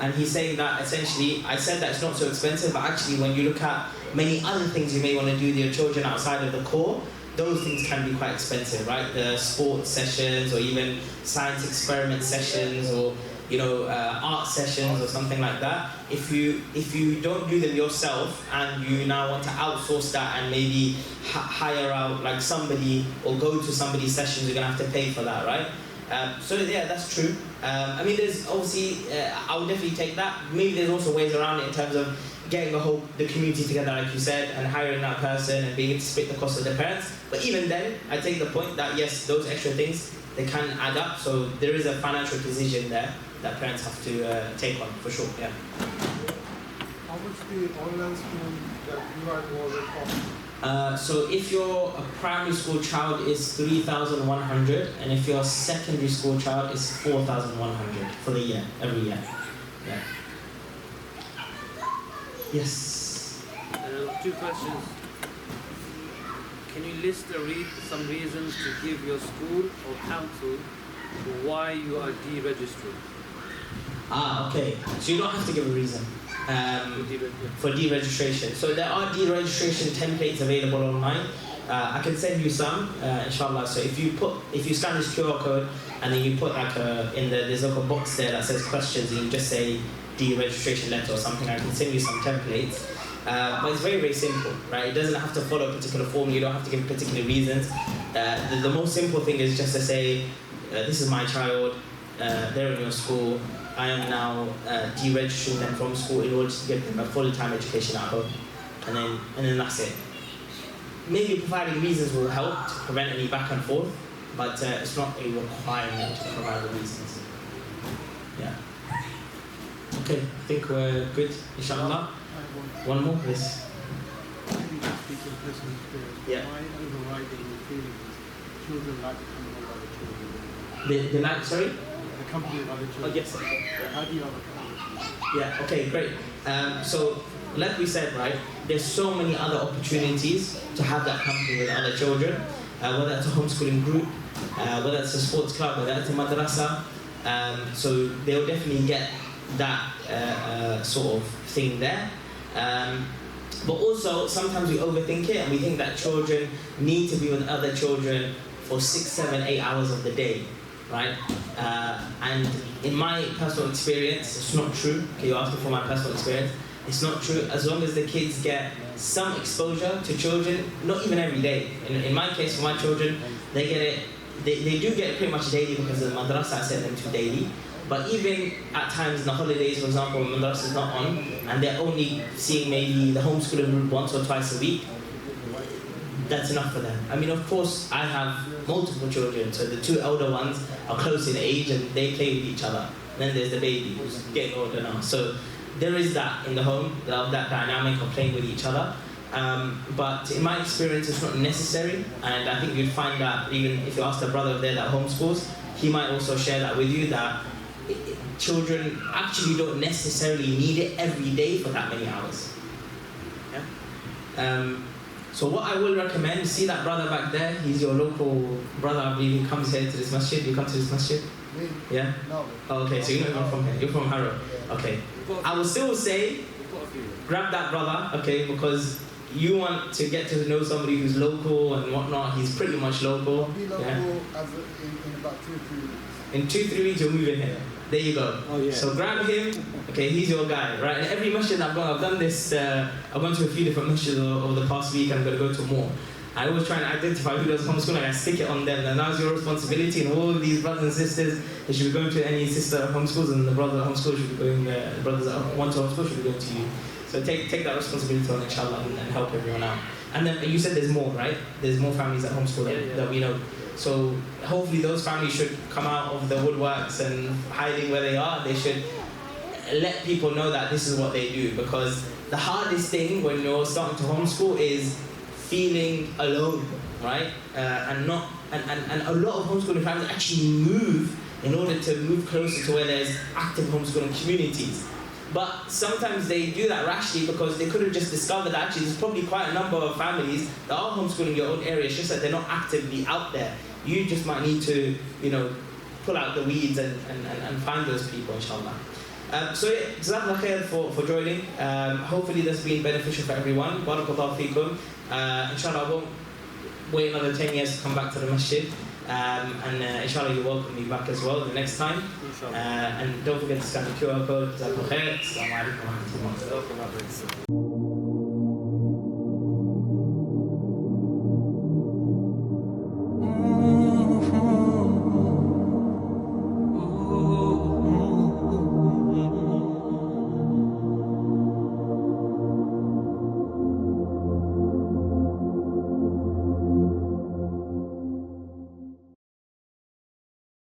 And he's saying that essentially, I said that it's not so expensive, but actually when you look at many other things you may want to do with your children outside of the core, those things can be quite expensive, right? The sports sessions, or even science experiment sessions, or art sessions or something like that. If you don't do them yourself and you now want to outsource that and maybe hire out like somebody or go to somebody's sessions, you're gonna have to pay for that, right? So yeah, that's true. I mean, there's obviously, I would definitely take that. Maybe there's also ways around it in terms of getting the community together, like you said, and hiring that person and being able to split the cost of the parents. But even then, I take the point that yes, those extra things, they can add up. So there is a financial decision there that parents have to take on, for sure, yeah. How much the online school that you are involved cost? So if your primary school child is 3,100, and if your secondary school child is 4,100 for the year, every year. Yeah. Yes. 2 questions. Can you list some reasons to give your school or council why you are deregistering? Okay. So you don't have to give a reason for deregistration. So there are deregistration templates available online. I can send you some, inshallah. So if you scan this QR code and then you put like there's like a box there that says questions, and you just say deregistration letter or something, I can send you some templates. But it's very, very simple, right? It doesn't have to follow a particular form. You don't have to give particular reasons. The most simple thing is just to say, this is my child, they're in your school. I am now deregistering them from school in order to give them a full-time education at home. And then that's it. Maybe providing reasons will help to prevent any back and forth, but it's not a requirement to provide the reasons. Yeah. Okay, I think we're good, inshallah. One more, please. Maybe just speaking personal experience. Yeah. My overriding feeling is children like the company of other children. The like, sorry? The company of other children. Oh, yes. How do you overcome it? Yeah, okay, great. So, like we said, right, there's so many other opportunities to have that company with other children, whether it's a homeschooling group, whether it's a sports club, whether it's a madrasa. So they'll definitely get that sort of thing there. But also, sometimes we overthink it and we think that children need to be with other children for 6, 7, 8 hours of the day, right? And in my personal experience, it's not true. Okay, you asked me for my personal experience. It's not true. As long as the kids get some exposure to children, not even every day. In my case, for my children, they get it. They do get it pretty much daily because of the madrasa I sent them to daily. But even at times in the holidays, for example, when madrasa is not on, and they're only seeing maybe the homeschooling group once or twice a week, that's enough for them. I mean, of course, I have multiple children, so the 2 elder ones are close in age and they play with each other. And then there's the baby who's getting older now. So there is that in the home, that dynamic of playing with each other. But in my experience, it's not necessary. And I think you'd find that even if you ask the brother there that homeschools, he might also share that with you, that children actually don't necessarily need it every day for that many hours. Yeah? So what I will recommend, see that brother back there, he's your local brother, I believe. He comes here to this masjid. You come to this masjid? Me? Yeah? No. Oh, okay, so you're not from here. You're from Harrow. Okay. I will still say, grab that brother, okay, because you want to get to know somebody who's local and whatnot. He's pretty much local. I'll be local Yeah? in about 2 or 3 weeks. In 2-3 weeks, you're moving here. There you go. Oh, yeah. So grab him. Okay, he's your guy, right? And every masjid I've done this. I've gone to a few different masjids over the past week. I'm going to go to more. I always try and identify who does homeschooling. I stick it on them. And now it's your responsibility. And all these brothers and sisters, they should be going to any sister homeschools, and the brother homeschool should be going. The brothers that want to homeschool should be going to you. So take that responsibility on, inshallah, and help everyone out. And then you said there's more, right? There's more families that homeschool that we know. So hopefully those families should come out of the woodworks and hiding where they are. They should let people know that this is what they do, because the hardest thing when you're starting to homeschool is feeling alone, right? And a lot of homeschooling families actually move in order to move closer to where there's active homeschooling communities. But sometimes they do that rashly because they could have just discovered that actually there's probably quite a number of families that are homeschooling your own area. It's just that they're not actively out there. You just might need to, pull out the weeds and find those people, inshallah. So yeah, Jazakallah khair for joining. Hopefully that's been beneficial for everyone. Barakallahu feekum. Inshallah I won't wait another 10 years to come back to the masjid. And inshallah you'll welcome me back as well the next time. And don't forget to scan the QR code. Jazakallah khair. Assalamu alaikum wa rahmatullah.